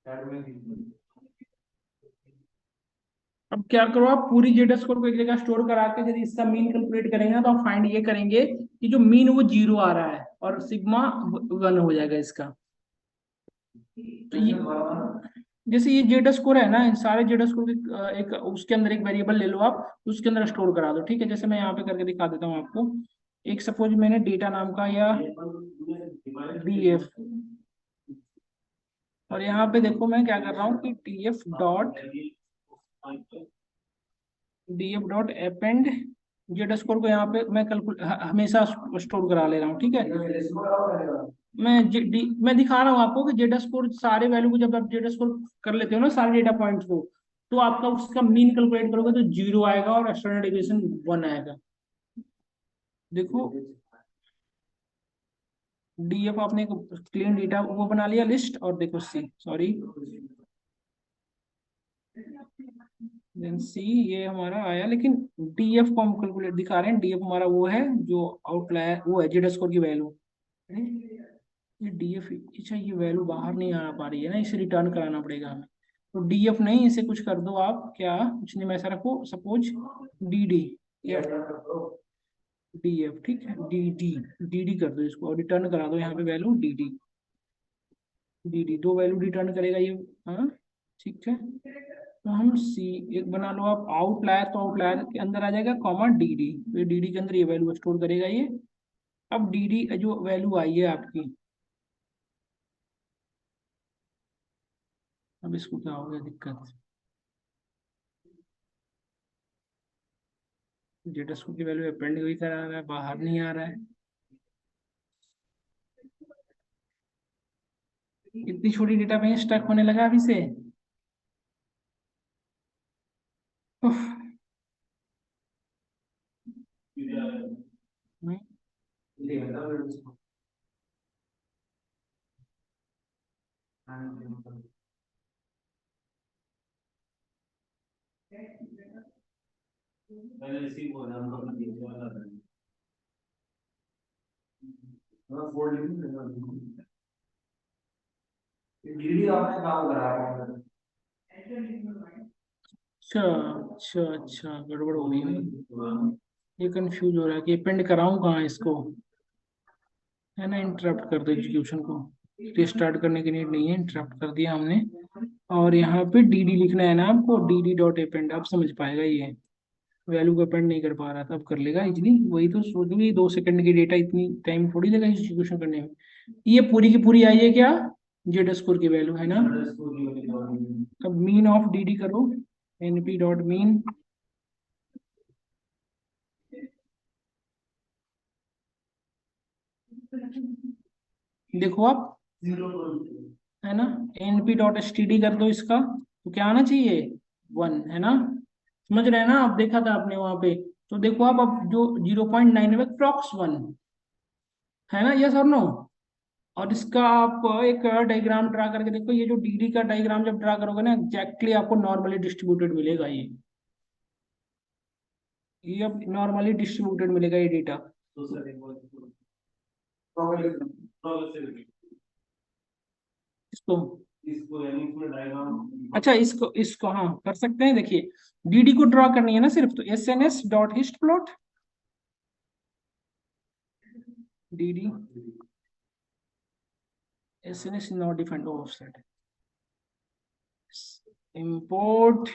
ऐड में अब क्या करो, आप पूरी जेड स्कोर को एक जगह स्टोर करा के यदि इसका मीन कैलकुलेट करेंगे ना, तो आप फाइंड ये करेंगे कि जो मीन वो 0 आ रहा है और सिग्मा 1 हो जाएगा इसका। तो ये जैसे ये जेड स्कोर है ना, इन सारे जेड स्कोर के एक उसके अंदर एक वेरिएबल ले लो आप, उसके अंदर स्टोर करा दो, ठीक है। जैसे मैं यहाँ पे करके दिखा देता हूँ आपको। एक सपोज मैंने डेटा नाम का या डीएफ, और यहाँ पे देखो मैं क्या कर रहा हूँ कि df डॉट जेड स्कोर को यहाँ पे मैं हमेशा स्टोर करा ले रहा हूँ, ठीक है। मैं दिखा रहा हूँ आपको कि जेड स्कोर सारे वैल्यू को जब आप जेड स्कोर कर लेते हो ना, सारे डेटा पॉइंट्स को, तो आपका उसका मीन कैलकुलेट करोगे तो 0 आएगा और स्टैंडर्ड डेविएशन 1 आएगा। देखो, डीएफ आपने क्लीन डेटा वो बना लिया लिस्ट, और देखो सी, सॉरी, देन सी, ये हमारा आया, लेकिन डीएफ को हम कैलकुलेट दिखा रहे हैं, डीएफ हमारा वो है जो आउटलायर, वो है जेड स्कोर की वैल्यू। ये डीएफ, अच्छा ये वैल्यू बाहर नहीं आ पा रही है ना, इसे रिटर्न कराना पड़ेगा हमें। तो डीएफ नहीं, इसे कुछ कर दो आप, क्या कुछ नहीं, मैं ऐसा रखो सपोज डी या डीएफ, ठीक है, डी कर दो इसको और रिटर्न करा दो यहाँ पे वैल्यू डी दो वैल्यू रिटर्न करेगा ये। हाँ, ठीक है। तो हम सी एक बना लो आप, आउटलायर, तो आउटलायर के अंदर आ जाएगा कॉमा डी डी के अंदर ये वैल्यू स्टोर करेगा ये। अब डी जो वैल्यू आई है आपकी, अब इसको क्या हो गया दिक्कत, जेड स्कोर की वैल्यू अपेंड वही करा रहा है, बाहर नहीं आ रहा है। इतनी छोटी डेटा में स्टक होने लगा अभी से। उफ, नहीं, पहले इसी को नाम को दिया वाला था, मैं फोल्ड नहीं करना, ये डीडी आपने काम कराया है। अच्छा अच्छा अच्छा, गड़बड़ हो गई है। ये कंफ्यूज हो रहा है कि अपेंड कराऊं कहाँ इसको, है ना। इंटरप्ट कर दो एग्जीक्यूशन को, रिस्टार्ट करने की नीड नहीं है, इंटरप्ट कर दिया हमने। और यहाँ पे डी लिखना है ना आपको, डी डॉट अपेंड, आप समझ पाएगा ये। वैल्यू को अपेंड नहीं कर पा रहा था, अब कर लेगा इजली। वही तो सोचूंगी, 2 सेकंड की डेटा इतनी टाइम थोड़ी लगा एग्जीक्यूशन करने में। ये पूरी की पूरी आई है क्या, जेड स्कोर की वैल्यू, है ना। अब मीन ऑफ डी करो, एनपी डॉट मीन, देखो आप, 0 है ना, np.std कर दो इसका, तो क्या आना चाहिए, 1, है ना। समझ रहे हैं ना आप, देखा था आपने वहां पे। तो देखो आप, अब जो 0.9 है प्रॉक्स 1, है ना, यस और नो। और इसका आप एक डायग्राम ड्रा करके देखो, ये जो dd का डायग्राम जब ड्रा करोगे ना, एग्जैक्टली आपको नॉर्मली डिस्ट्रीब्यूटेड मिलेगा ये अब नॉर्मली डिस्ट्रीब्यूटेड मिलेगा ये डेटा। तो सर एक बार प्रोग्रेसिव इसको, इसको यानी इसमें डायग्राम अच्छा इसको इसको हाँ कर सकते हैं। देखिए dd को ड्रा करनी है ना सिर्फ, तो sns.histplot, dd sns not defined offset, import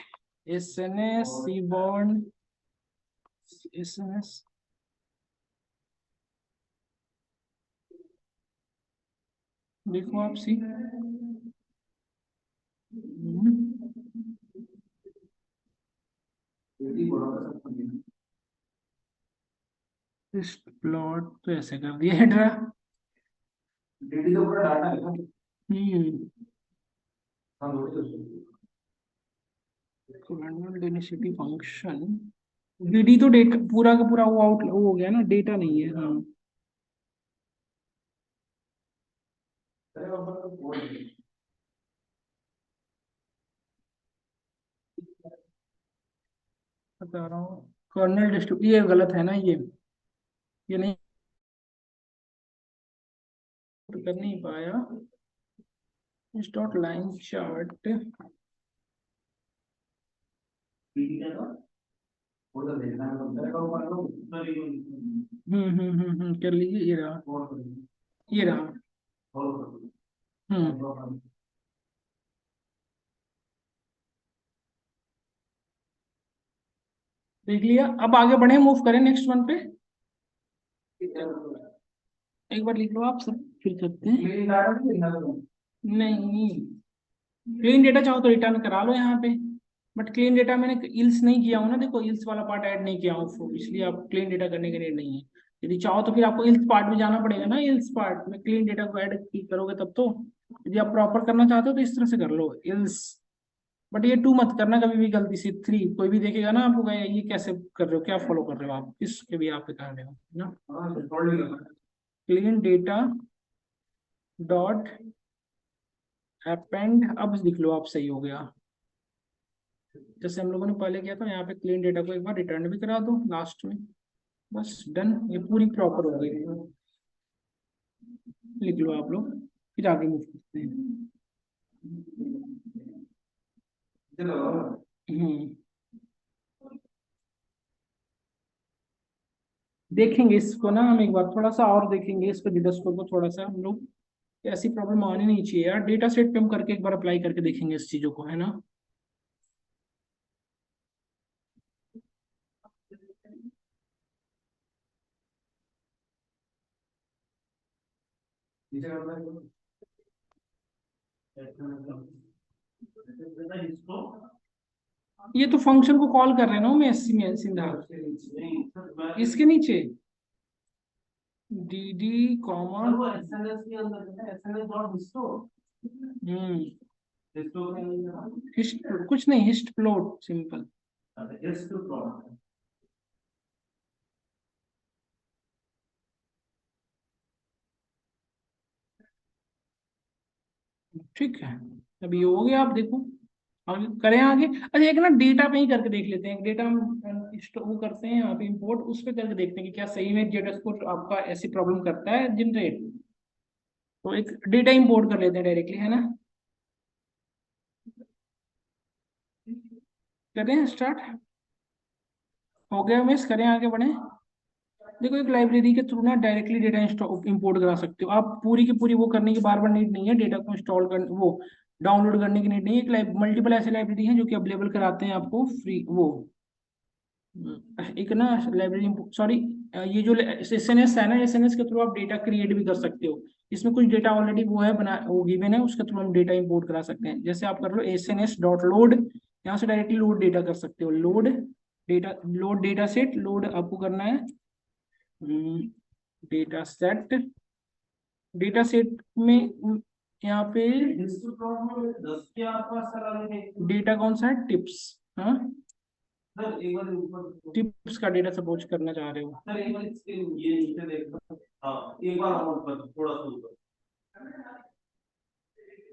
sns seaborn sns, देखो आप सी, इस प्लॉट तो ऐसे कर दिया है ड्रा। dd का पूरा डाटा है ना। हम्म, हाँ डेंसिटी फंक्शन, dd तो डेटा पूरा का पूरा वो आउट वो हो गया ना, डेटा नहीं है। हाँ बता रहा हूँ, कर्नल डिस्ट्रीब्यूट, ये गलत है ना, ये नहीं कर नहीं पाया। इस डॉट लाइन चार्ट, कर लीजिए, ये रहा। हम्म, देख लिया। अब आगे बढ़े, मूव करें नेक्स्ट वन पे। एक बार लिख लो आप सब, फिर करते हैं। नहीं, क्लीन डेटा चाहो तो रिटर्न करा लो यहाँ पे, बट क्लीन डेटा मैंने इल्स नहीं किया हूँ ना, देखो इल्स वाला पार्ट ऐड नहीं किया हूँ, इसलिए आप क्लीन डेटा करने के लिए नहीं है। यदि चाहो तो फिर आपको इल्स पार्ट में जाना पड़ेगा ना, इल्स पार्ट में क्लीन डेटा को ऐड करोगे तब तो। यदि आप प्रॉपर करना चाहते हो तो इस तरह से कर लो इल्स, बट ये टू मत करना कभी भी गलती से, 3 कोई भी देखेगा ना आपको कहेगा ये कैसे कर रहे हो, क्या फॉलो कर रहे हो आप, किसके भी आप पे कर रहे हो ना। क्लीन डेटा डॉट अपेंड, अब लिख लो आप, सही हो गया। जैसे हम लोगों ने पहले किया था, यहाँ पे क्लीन डेटा को एक बार रिटर्न भी करा दो लास्ट में, बस डन, ये पूरी प्रॉपर हो गई। लिख लो आप लोग, फिर आगे मूव करते हैं। हम्म, देखेंगे इसको ना हम एक बार, थोड़ा सा और देखेंगे इसको, जीडा स्कोर को थोड़ा सा हम लोग, ऐसी प्रॉब्लम आनी नहीं चाहिए यार। डेटा सेट पे हम करके एक बार अप्लाई करके देखेंगे इस चीजों को, है ना। ये तो फंक्शन को कॉल कर रहे हैं ना मैं एससी में सीधा, इसके नीचे dd कॉमा, हिस्ट कुछ नहीं, हिस्ट प्लॉट सिंपल। ठीक है, अभी ये हो गया, आप देखो आगे करें आगे। अच्छा एक ना डेटा पे ही करके देख लेते हैं, डेटा हम वो करते हैं यहाँ पे इंपोर्ट, उस पर करके देखते हैं कि क्या सही में जेड स्कोर आपका ऐसी प्रॉब्लम करता है जनरेट। तो एक डेटा इंपोर्ट कर लेते हैं डायरेक्टली, है ना। करें स्टार्ट, हो गया मिस, करें आगे बढ़े। देखो एक लाइब्रेरी के थ्रू ना डायरेक्टली डेटा इंपोर्ट करा सकते हो आप, पूरी की पूरी वो करने की बार बार नीड नहीं है, डेटा को इंस्टॉल कर वो डाउनलोड करने की नीड नहीं है। एक मल्टीपल ऐसे लाइब्रेरी हैं जो कि अवेलेबल कराते हैं आपको फ्री वो, एक ना लाइब्रेरी, सॉरी, ये जो एसएनएस है ना, एसएनएस के थ्रू आप डेटा क्रिएट भी कर सकते हो। इसमें कुछ डेटा ऑलरेडी वो है बना, वो गिवन है, उसके थ्रू हम डेटा इंपोर्ट करा सकते हैं। जैसे आप कर लो sns.load, यहाँ से डायरेक्टली लोड डेटा कर सकते हो, लोड डेटा सेट, लोड आपको करना है डेटा सेट डेटा सेट में यहाँ पे हिस्ट्री प्लॉट में 10 के आसपास चला गया डेटा कौन सा है, टिप्स। हाँ, सर। एक बार ऊपर टिप्स का डेटा सपोज करना चाह रहे हो। सर, एक बार इसके ये नीचे देखना। हाँ, एक बार और ऊपर, थोड़ा सा ऊपर।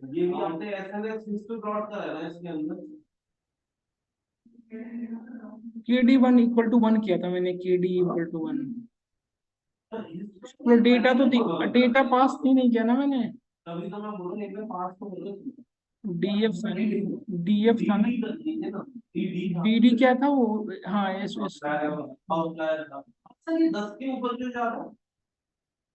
ये भी आपने एसएनएस हिस्ट्री प्लॉट का है ना इसके अंदर। KD1 इक्वल टू 1 किया था मैंने, KD इक्वल टू 1। तो डेटा तो डेटा पास नहीं किया ना मैंने। तभी तो मैं बोल रहा हूँ, एक बार पास तो बोल रहा DF था ना, DF था ना, DD क्या था वो, हाँ एस एस। आउटलायर था। सर ये 10 के ऊपर जो जा रहा है,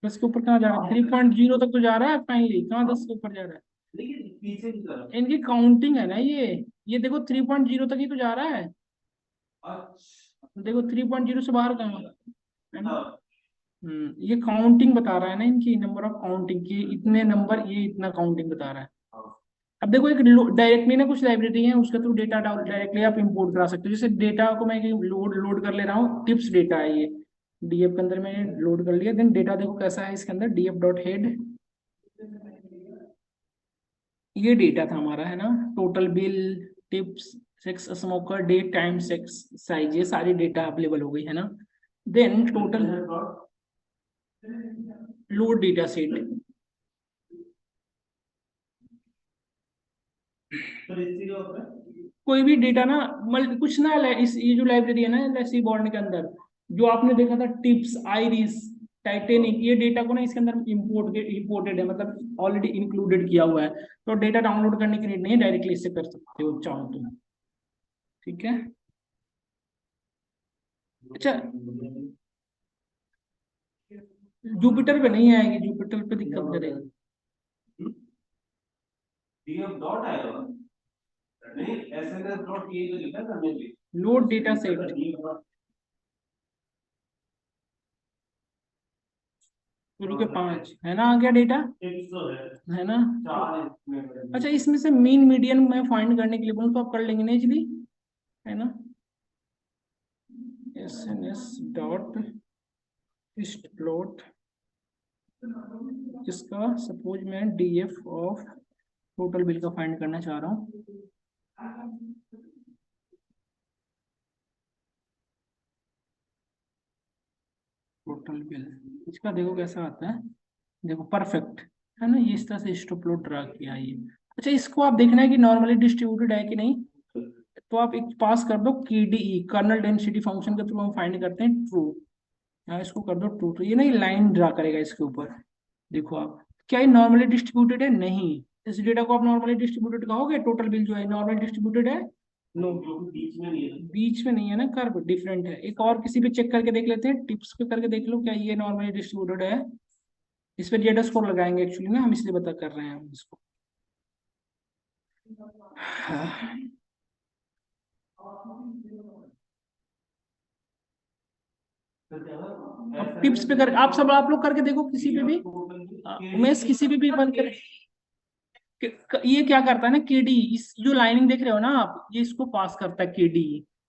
10 के ऊपर कहाँ जा रहा है, 3.0 तक तो जा रहा है फाइनली, कहाँ 10 के ऊपर जा रहा है। लेकिन पीछे की तरफ। इनकी काउंटिंग है ना ये देखो 3.0 तक ही तो जा रहा है। अच्छा। देखो 3.0 से बाहर कहाँ है ना। हाँ। ये काउंटिंग बता रहा है ना, इनकी नंबर ऑफ काउंटिंग की, इतने नंबर, ये इतना काउंटिंग बता रहा है। अब देखो एक डायरेक्टली ना कुछ लाइब्रेरी है उसके थ्रू डेटा डायरेक्टली आप इंपोर्ट करा सकते हो। जैसे डेटा को मैं लोड लोड कर ले रहा हूँ, टिप्स डेटा है ये, DF के अंदर मैंने लोड कर लिया। देन डेटा देखो कैसा है इसके अंदर, DF डॉट हेड, ये डेटा था हमारा है ना। Total bill, tips, sex smoker, date, time, sex, size, ये सारी डेटा अवेलेबल हो गई है ना। Then total load data set, तो इससे क्या होता है? कोई भी डेटा ना, कुछ ना इस ये जो लाइब्रेरी है ना एलएससी बॉर्ड के अंदर, जो आपने देखा था टिप्स, आइरिस, टाइटेनिक, ये डेटा को ना इसके अंदर इंपोर्टेड है, मतलब ऑलरेडी इंक्लूडेड किया हुआ है। तो डेटा डाउनलोड करने की नीड नहीं है, डायरेक्टली इससे कर सकते हो चाहो तो। ठीक है। अच्छा, जुपिटर पे नहीं आएगी, जुपिटर पे दिक्कत करेगी। डीएफ डॉट आएगा नहीं, एसएनएस डॉट ये जो लिखा है करने के लोड डेटा सेट, शुरू के 5 है ना, आ गया डेटा है ना। अच्छा, इसमें से मीन मीडियन मैं फाइंड करने के लिए बोलूँ तो आप कर लेंगे ना इजली, है ना। SNS डॉट प्लॉट, इसका सपोज मैं DF ऑफ टोटल बिल का फाइंड करना चाह रहा हूँ। टोटल बिल, इसका देखो कैसा आता है, देखो परफेक्ट है ना, ये इस तरह से स्टोप्लोट ड्रा किया है ये। अच्छा, इसको आप देखना है कि नॉर्मली डिस्ट्रीब्यूटेड है कि नहीं, तो आप एक पास कर दो KDE, कर्नल डेंसिटी फंक्शन के थ्रू हम फाइंड करते हैं ट्रू। यहाँ इसको कर दो ट्रू, तो ये ना लाइन ड्रा करेगा इसके ऊपर। देखो आप, क्या ये नॉर्मली डिस्ट्रीब्यूटेड है, नहीं। इस डेटा को आप नॉर्मली डिस्ट्रीब्यूटेड कहोगे, टोटल बिल जो है नॉर्मली डिस्ट्रीब्यूटेड है, नो, बीच में नहीं है ना, कर्व डिफरेंट है। एक और किसी पे चेक करके देख लेते हैं, टिप्स पे करके देख लो क्या ये नॉर्मली डिस्ट्रीब्यूटेड है। इस पे जेड स्कोर लगाएंगे एक्चुअली ना, हम इसलिए बता कर रहे हैं हम इसको। हाँ। अब टिप्स पे कर, आप लोग करके देखो किसी पे भी, उमेश किसी पे भी बंद करे। ये क्या करता है ना, KD, इस जो लाइनिंग देख रहे हो ना आप, ये इसको पास करता है KD।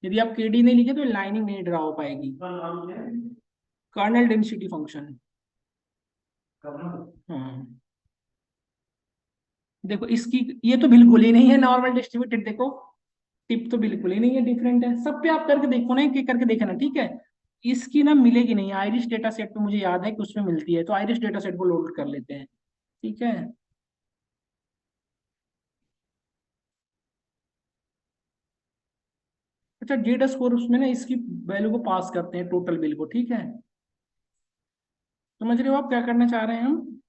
यदि आप KD नहीं लिखे तो लाइनिंग नहीं ड्रा हो पाएगी। कर्नल डेंसिटी फंक्शन, हाँ। देखो इसकी, ये तो बिल्कुल ही नहीं है नॉर्मल डिस्ट्रीब्यूटेड, देखो टिप तो बिल्कुल ही नहीं है, डिफरेंट है। सब पे आप करके देखो ना, एक करके देखना, ठीक है। इसकी ना मिलेगी नहीं, आयरिश डेटा सेट पे मुझे याद है कि उसमें मिलती है, तो आयरिश डेटा सेट को लोड कर लेते हैं, ठीक है। अच्छा, जेड स्कोर उसमें ना इसकी वैल्यू को पास करते हैं टोटल बिल को, ठीक है। समझ रहे हो आप क्या करना चाह रहे हैं हम,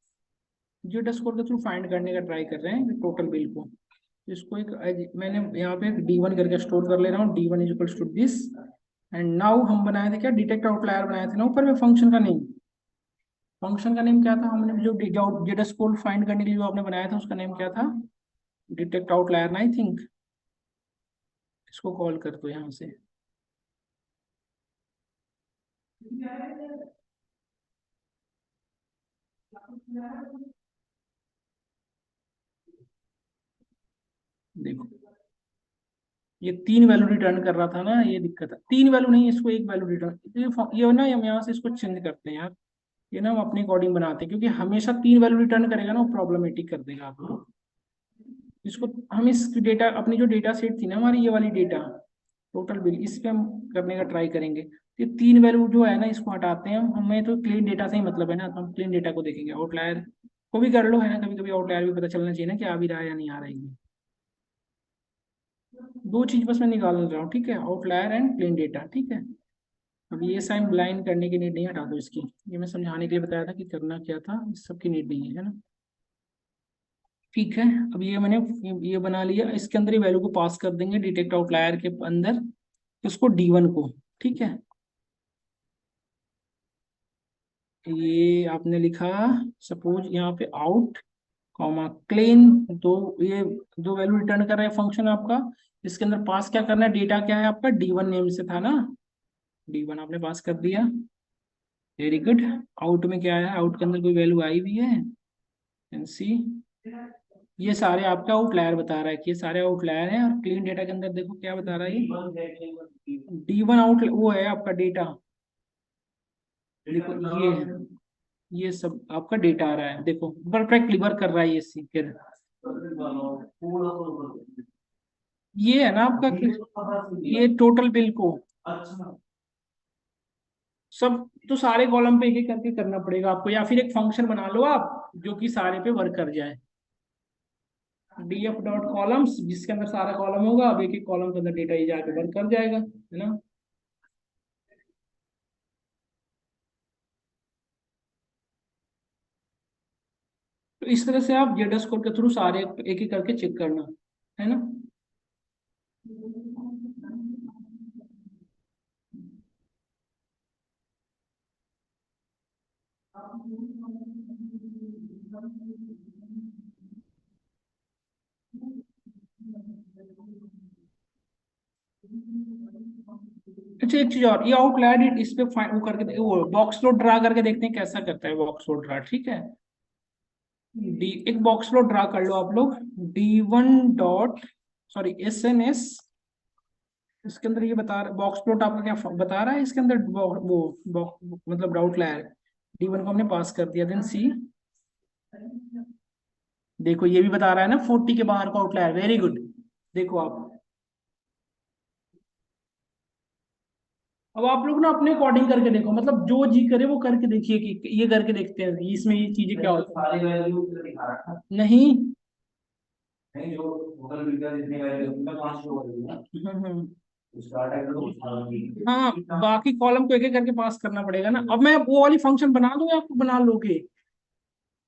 जेड स्कोर के थ्रू फाइंड करने का ट्राई कर रहे हैं टोटल बिल को। इसको एक मैंने यहाँ पे D1 करके स्टोर कर ले रहा हूँ, D1 is equal to this. And now हम बनाए थे क्या, डिटेक्ट आउटलायर बनाए थे ना ऊपर में, फंक्शन का नेम, फंक्शन का नेम क्या था, हमने जो जेड स्कोर फाइंड करने के लिए जो आपने बनाया था उसका नेम क्या था, डिटेक्ट आउटलायर ना, आई थिंक। इसको कॉल कर दो यहाँ से। देखो ये 3 वैल्यू रिटर्न कर रहा था ना, ये दिक्कत है, 3 वैल्यू नहीं, इसको 1 वैल्यू रिटर्न, ये ना हम यहाँ से इसको चेंज करते हैं यार, ये ना हम अपने अकॉर्डिंग बनाते हैं, क्योंकि हमेशा 3 वैल्यू रिटर्न करेगा ना वो प्रॉब्लमेटिक कर देगा आपको। इसको हम इस डेटा, अपनी जो डेटा सेट थी ना हमारी, ये वाली डेटा टोटल बिल, इस पे हम करने का ट्राई करेंगे। ये 3 वैल्यू जो है ना इसको हटाते हैं हमें तो क्लीन डेटा से ही मतलब है ना, तो हम क्लीन डेटा को देखेंगे। आउटलायर को भी कर लो है ना, कभी कभी आउटलायर भी पता चलना चाहिए ना कि आ भी रहा है या नहीं आ रहा है। दो चीज बस मैं निकाल रहा हूँ, ठीक है, आउटलायर एंड प्लेन डेटा, ठीक है। अब ये साइन ब्लाइंड करने की नीड नहीं, हटा दो इसकी, ये मैं समझाने के लिए बताया था कि करना क्या था, इस सब की नीड नहीं है ना। ठीक है, अब ये मैंने ये बना लिया, इसके अंदर ही वैल्यू को पास कर देंगे डिटेक्ट आउटलायर के अंदर, इसको D1 को, ठीक है। ये आपने लिखा, सपोज यहाँ पे आउट कॉमा क्लीन, दो ये दो वैल्यू रिटर्न कर रहा है फंक्शन आपका। इसके अंदर पास क्या करना है, डेटा क्या है आपका, D1 नेम से था ना, D1 आपने पास कर दिया, वेरी गुड। आउट में क्या है, आउट के अंदर कोई वैल्यू आई भी है, कैन सी। ये सारे आपका आउटलायर बता रहा है कि ये सारे आउटलायर हैं, और क्लीन डेटा के अंदर देखो क्या बता रहा है ये, D1 आउट वो है आपका डेटा, देखो ये सब आपका डेटा आ रहा है, देखो परफेक्टली वर्क कर रहा है ये सी फिर। ये है ना आपका ये टोटल बिल को, अच्छा सब तो सारे कॉलम पे एक एक करके करना पड़ेगा आपको, या फिर एक फंक्शन बना लो आप जो कि सारे पे वर्क कर जाए, df.columns, जिसके अंदर सारा कॉलम होगा, अब एक एक कॉलम के अंदर डेटा ही जाके वर्क कर जाएगा, है ना। तो इस तरह से आप जेड स्कोर के थ्रू सारे एक एक करके चेक करना, है ना। अच्छा एक चीज और, ये आउटलायर इस पे वो करके वो बॉक्स प्लॉट ड्रा करके देखते हैं कैसा करता है बॉक्स प्लॉट ड्रा, ठीक है। डी एक बॉक्स प्लॉट ड्रा कर लो आप लोग, D1 सॉरी SNS, इसके अंदर ये बता रहा बॉक्स प्लॉट आपका क्या बता रहा है इसके अंदर, मतलब आउटलायर D1 को हमने पास कर दिया, देन सी, देखो ये भी बता रहा है ना 40 के बाहर का आउटलायर, वेरी गुड। देखो आप, अब आप लोग ना अपने अकॉर्डिंग करके देखो, मतलब जो जी करे वो करके देखिए, कि ये करके देखते हैं इसमें ये चीजें क्या होती सारे वैल्यू दिखा रखा है। है। नहीं, नहीं जो टोटल बिल का जितने वैल्यू उसमें 5 शो हो रही है ना, स्टार्ट है तो हाँ बाकी कॉलम को एक एक करके पास करना पड़ेगा ना। अब मैं वो वाली फंक्शन बना दूं या आपको बना लोगे,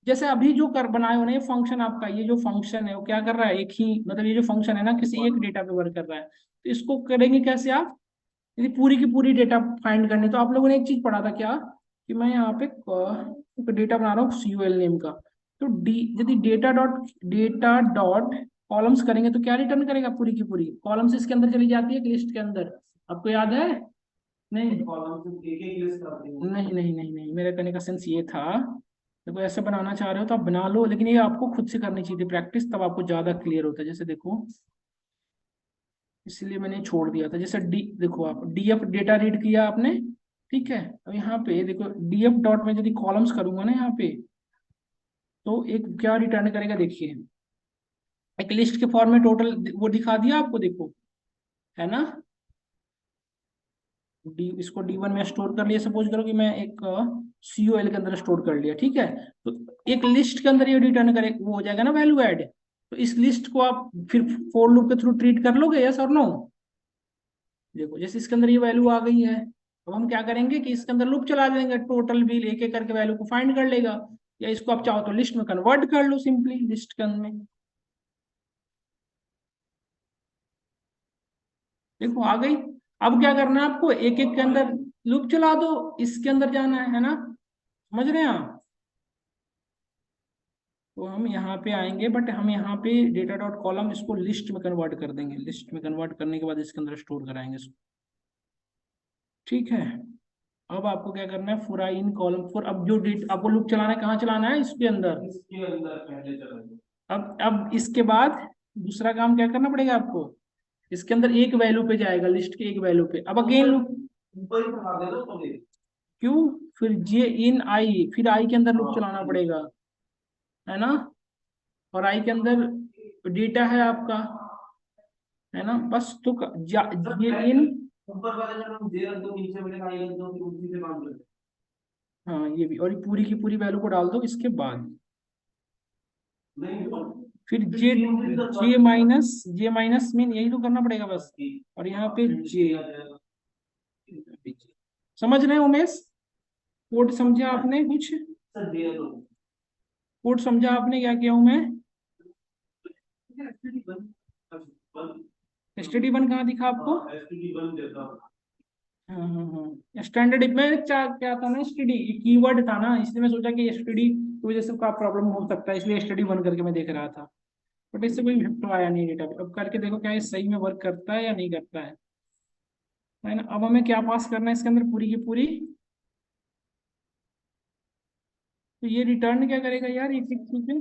जैसे अभी जो कर बनाए हो ना ये फंक्शन आपका, ये जो फंक्शन है वो क्या कर रहा है, एक ही मतलब ये जो फंक्शन है ना किसी एक डेटा पे वर्क कर रहा है, तो इसको करेंगे कैसे आप, यदि पूरी की पूरी डेटा फाइंड करनी, तो आप लोगों ने एक चीज पढ़ा था क्या, कि मैं यहाँ पे डेटा बना रहा हूँ COL नेम का, तो डी यदि डेटा डॉट कॉलम्स करेंगे तो क्या रिटर्न करेगा, पूरी की पूरी कॉलम्स इसके अंदर चली जाती है लिस्ट के अंदर, आपको याद है। नहीं कॉलम से एक एक लिस्ट करते हैं। नहीं नहीं नहीं नहीं, मेरे कहने का सेंस ये था, देखो ऐसे बनाना चाह रहे हो तो आप बना लो, लेकिन ये आपको खुद से करनी चाहिए थी प्रैक्टिस, तब आपको ज्यादा क्लियर होता है। जैसे देखो, इसलिए मैंने छोड़ दिया था, जैसे डी देखो आप DF डेटा रीड किया आपने, ठीक है। अब यहाँ पे देखो DF डॉट में यदि कॉलम्स करूंगा ना यहाँ पे, तो एक क्या रिटर्न करेगा देखिए, एक लिस्ट के फॉर्म में टोटल वो दिखा दिया आपको, देखो है ना। इसको D1 में स्टोर कर लिया, सपोज करो कि मैं एक COL के अंदर स्टोर कर लिया, ठीक है। तो एक लिस्ट के अंदर ये रिटर्न करे, वो हो जाएगा ना वैल्यू ऐड, तो इस लिस्ट को आप फिर फॉर लूप के थ्रू ट्रीट कर लोगे, यस और नो। देखो जैसे इसके अंदर ये वैल्यू आ गई है, अब हम क्या करेंगे कि इसके अंदर लूप चला देंगे, टोटल बिल एक एक करके वैल्यू को फाइंड कर लेगा, या इसको आप चाहो तो लिस्ट में कन्वर्ट कर लो सिंपली, लिस्ट के अंदर में देखो आ गई। अब क्या करना है आपको, एक एक के अंदर लूप चला दो, इसके अंदर जाना है ना, समझ रहे हैं आप। तो हम यहाँ पे आएंगे, बट हम यहाँ पे डेटा डॉट कॉलम इसको लिस्ट में कन्वर्ट कर देंगे, लिस्ट में कन्वर्ट करने के बाद इसके अंदर स्टोर कराएंगे इसको, ठीक है। अब आपको क्या करना है, पूरा इन कॉलम फॉर, अब जो डेट आपको लूप चलाना है कहाँ चलाना है, इसके अंदर। इसके अंदर पहले चलेंगे। अब इसके बाद दूसरा काम क्या करना पड़ेगा आपको, इसके अंदर एक वैल्यू पे जाएगा, लिस्ट के एक वैल्यू पे, अब अगेन लूप, ऊपर ही बढ़ा दे दो तो दे। क्यों, फिर जे इन आई, फिर आई के अंदर लूप चलाना पड़ेगा, है ना, और आई के अंदर डेटा है आपका, है ना, बस तो जे इन, ऊपर वाले में हम जे रख दो, नीचे वाले का आई रख दो, फिर उसी से काम करते हाँ ये भी, और ये पूरी की पूरी वैल्यू को डाल दो इसके बाद, हैं। नहीं तो फिर फिर जे तीन दिन तक जे माइनस मीन यही तो करना पड़ेगा बस, और यहाँ पे जे, समझ रहे हैं उमेश, कोड समझा आपने कुछ, सर जे दो कोड समझा आपने क्या किया हूं मैं, एसटीडी बन स्टडी वन कहाँ दिखा आपको, एसटीडी बन देता। हाँ हाँ हाँ, स्टैंडर्ड में क्या था ना, स्टडी ये कीवर्ड था ना, इसलिए मैं सोचा कि स्टडी की वजह से का प्रॉब्लम हो सकता है, इसलिए स्टडी वन करके मैं देख रहा था, बट इससे कोई इफेक्ट तो आया नहीं डेटा पे। अब करके देखो क्या ये सही में वर्क करता है या नहीं करता है ना। अब हमें क्या पास करना है इसके अंदर, पूरी की पूरी, तो ये रिटर्न क्या करेगा यार, ये ठीक है।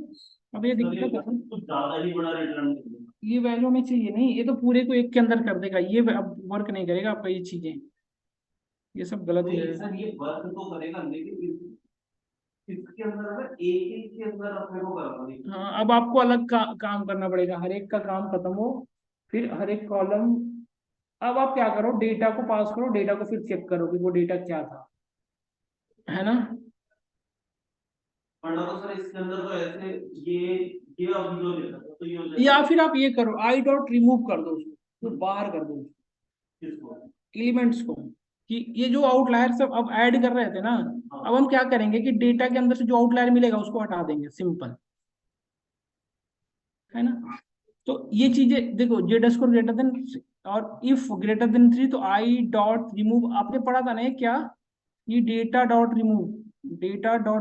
अब ये दिक्कत है, कुछ ज्यादा ही बड़ा रिटर्न ये वैल्यू में चाहिए नहीं, ये तो पूरे को एक के अंदर कर देगा, ये अब वर्क नहीं करेगा आपका, ये चीजें ये सब गलत हो नहीं जाएगा। सर, ये वर्क तो करेगा, लेकिन इसके अंदर है ना, एक एक के अंदर अपने को करना नहीं। हाँ अब आपको अलग काम करना पड़ेगा, हर एक का काम खत्म हो, फिर हर एक कॉलम, अब आप क्या करो, डेटा को पास करो, डेटा को फिर चेक करो कि वो डेटा क्या था, है ना। वरना तो सर इसके अंदर तो ऐसे ये अभी जो देता था तो ये हो या जाएगा। फिर आप ये करो, आई डॉट रिमूव कर दो उसको, तो बाहर कर दो किसको? एलिमेंट्स को, कि ये जो आउटलायर सब अब ऐड कर रहे थे ना, हाँ। अब हम क्या करेंगे कि डेटा के अंदर से जो आउटलायर मिलेगा उसको हटा देंगे, सिंपल, है ना। तो ये चीजें देखो, जेड स्कोर ग्रेटर देन, और इफ ग्रेटर देन 3 तो आई डॉट रिमूव, आपने पढ़ा था ना ये क्या, ये डेटा डॉट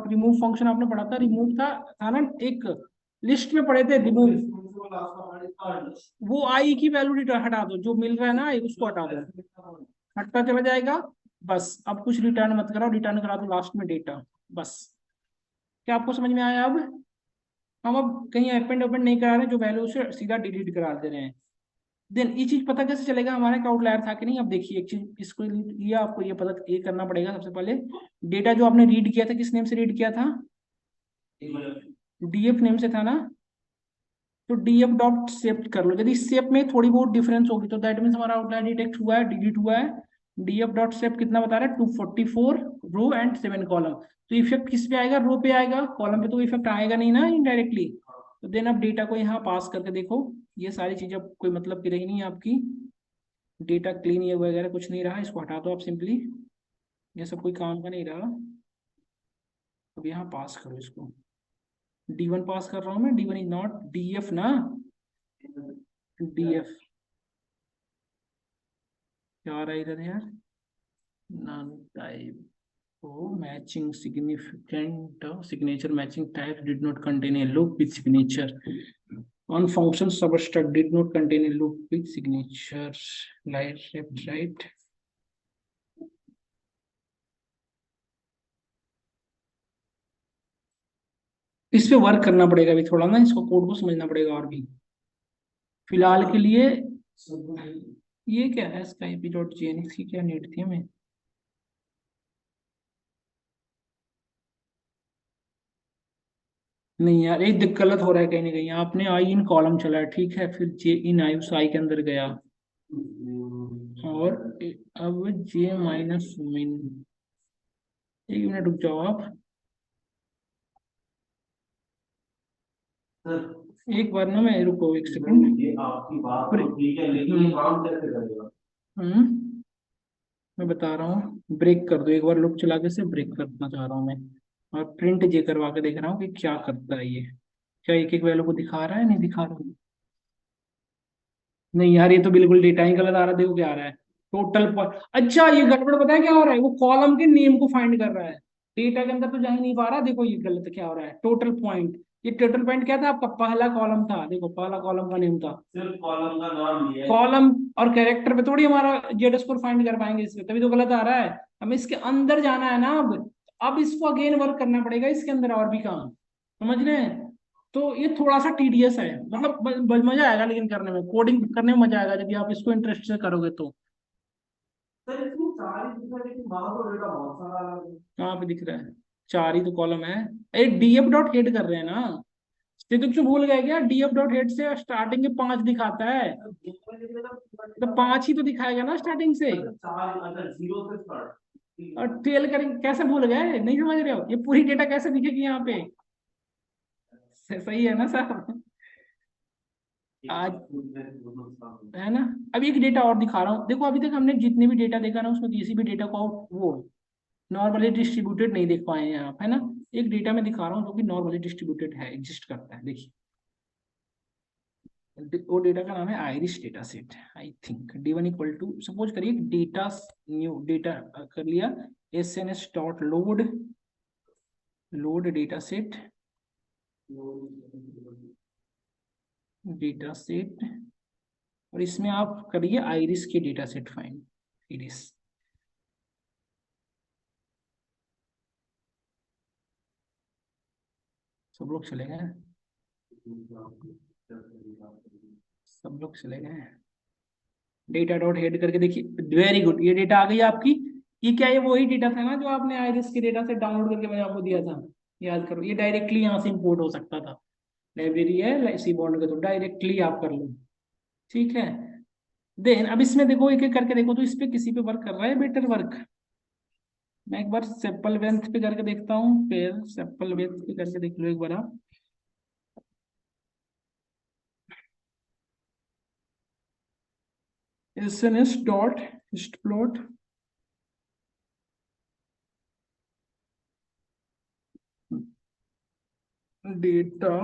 रिमूव फंक्शन आपने पढ़ा था, रिमूव था ना एक, लिस्ट में पढ़े थे रिमूव, वो आई की वैल्यू हटा दो, जो मिल रहा है ना आई उसको हटा दो, हटता चला जाएगा, बस अब कुछ रिटर्न मत कराओ, रिटर्न करा दो लास्ट में डेटा, बस। क्या आपको समझ में आया अब, हम अब कहीं अपेंड ओपेंड नहीं करा रहे, जो वैल्यू से सीधा डिलीट करा दे रहे हैं। देन ये चीज पता कैसे चलेगा हमारे का आउटलायर था कि नहीं, अब देखिए एक चीज इसको ये आपको ये पता ये करना पड़ेगा सबसे पहले, डेटा जो आपने रीड किया था किस नेम से रीड किया था, डीएफ नेम से था ना, तो डीएफ डॉट सेव कर लो, यदि सेव में थोड़ी बहुत डिफरेंस होगी तो दैट मीन्स हमारा आउटलायर डिटेक्ट हुआ है, डिलीट हुआ है। डीएफ डॉट सेव कितना बता रहा है, 244 रो एंड 7 कॉलम, तो इफेक्ट किस पे आएगा, रो पे आएगा, कॉलम पे तो इफेक्ट आएगा नहीं ना इनडायरेक्टली। तो देन अब डेटा को यहाँ पास करके देखो, ये सारी चीजें अब कोई मतलब की रही नहीं है आपकी, डेटा क्लीन ये वगैरह कुछ नहीं रहा, इसको हटा दो आप सिंपली, ये सब कोई काम का नहीं रहा। अब यहाँ पास करो इसको, D1 पास कर रहा हूँ मैं, D1 इज नॉट DF ना, DF क्या आ रहा है इधर यार, non type, oh matching significant signature matching type did not contain a loop with signature on function substruct did not contain a loop with signature, right. इस पे work करना पड़ेगा अभी थोड़ा ना, इसको कोड को समझना पड़ेगा और भी, फिलहाल के लिए ये क्या है स्काईपी डॉट जेएनएक्स की क्या नीड थी हमें, नहीं यार एक गलत हो रहा है कहीं ना कहीं, आपने आई इन कॉलम चला है ठीक है, फिर जे इन आई उस आई के अंदर गया, और अब जे माइनस मिन, एक मिनट रुक जाओ आप, सर एक बार ना मैं, रुको एक सेकंड, ये आपकी बात तो ठीक है, लेकिन ये काम कैसे करेगा? मैं बता रहा हूँ, ब्रेक कर दो एक बार, लूप चला के से ब्रेक करना चाह रहा हूँ मैं, और प्रिंट जे करवा के देख रहा हूँ कि क्या करता है ये, क्या एक एक वैल्यू को दिखा रहा है नहीं दिखा रहा है, नहीं यार ये तो बिल्कुल डेटा ही गलत आ रहा है, देखो क्या आ रहा है, अच्छा ये गड़बड़ पता है क्या हो रहा है, वो कॉलम के नेम को फाइंड कर रहा है, डेटा के अंदर तो जा ही नहीं पा रहा, देखो ये गलत क्या हो रहा है, टोटल पॉइंट, ये टोटल पॉइंट क्या था आपका, पहला कॉलम था, देखो पहला कॉलम का नेम था, सिर्फ कॉलम का नाम लिया है। कॉलम और कैरेक्टर पे थोड़ी हमारा जेड स्कोर फाइंड कर पाएंगे इसमें, तभी तो गलत आ रहा है, हमें इसके अंदर जाना है ना, अब इसको अगेन वर्क करना पड़ेगा इसके अंदर और भी काम, समझ रहे हैं। तो ये थोड़ा सा टीडियस है, मतलब मजा आएगा लेकिन करने में, कोडिंग करने में मजा आएगा यदि आप इसको इंटरेस्ट से करोगे तो। सर इसमें चार ही दिखा, लेकिन वहां तो डेटा बहुत सारा अलग है। कहाँ पे दिख रहा है? 4 ही तो कॉलम है। अरे डीएफ डॉट हेड कर रहे हैं ना, ये तो क्यों भूल गए क्या? डीएफ डॉट हेड से स्टार्टिंग के 5 दिखाता है, तो दो में लिखेगा तो पूरा तो डेटा। 5 ही तो दिखाएगा ना स्टार्टिंग से। अच्छा चार, अच्छा जीरो से स्टार्ट, ठीक और है। 12 करेंगे कैसे? भूल गए? नहीं समझ रहे हो? ये पूरी डेटा कैसे दिखेगी यहाँ पे? सही है ना सर? एक आज साथ पूरी तरह से दोनों सामने। है ना। अभी एक डेटा और दिखा रहा हूँ, देखो अभी तक हमने जितने भी डेटा देखा ना उसमें किसी भी डेटा को वो नॉर्मली डिस्ट्रीब्यूटेड नहीं देख पाए हैं आप, है ना। एक डेटा में दिखा रहा हूँ जो कि नॉर्मली डिस्ट्रीब्यूटेड है, एग्जिस्ट करता है। देखिए वो डेटा का नाम है iris data set, I think D1 equal to, suppose करिए डेटा, न्यू डेटा कर लिया, SNS dot load, load data set, data set, और इसमें आप करिए आइरिस के डेटा सेट फाइंड, आइरिस। सब लोग चले गए? सब लोग चले गए? डेटा डॉट हेड करके देखिए, वेरी गुड, ये डेटा आ गई आपकी। ये क्या, ये वही डेटा था ना जो आपने आइरिस के डेटा से डाउनलोड करके मैंने आपको दिया था, याद करो। ये डायरेक्टली यहाँ से इंपोर्ट हो सकता था, लाइब्रेरी है सी बॉन्ड का, तो डायरेक्टली आप कर लो, ठीक है। देन अब इसमें देखो, एक एक करके देखो, तो इस पे किसी पे वर्क कर रहा है बेटर वर्क। मैं एक बार सेपल वेंथ पे करके देखता हूँ, फिर सेपल वेंथ पे करके देख लो एक बार आप। SNS डॉट प्लॉट डेटा,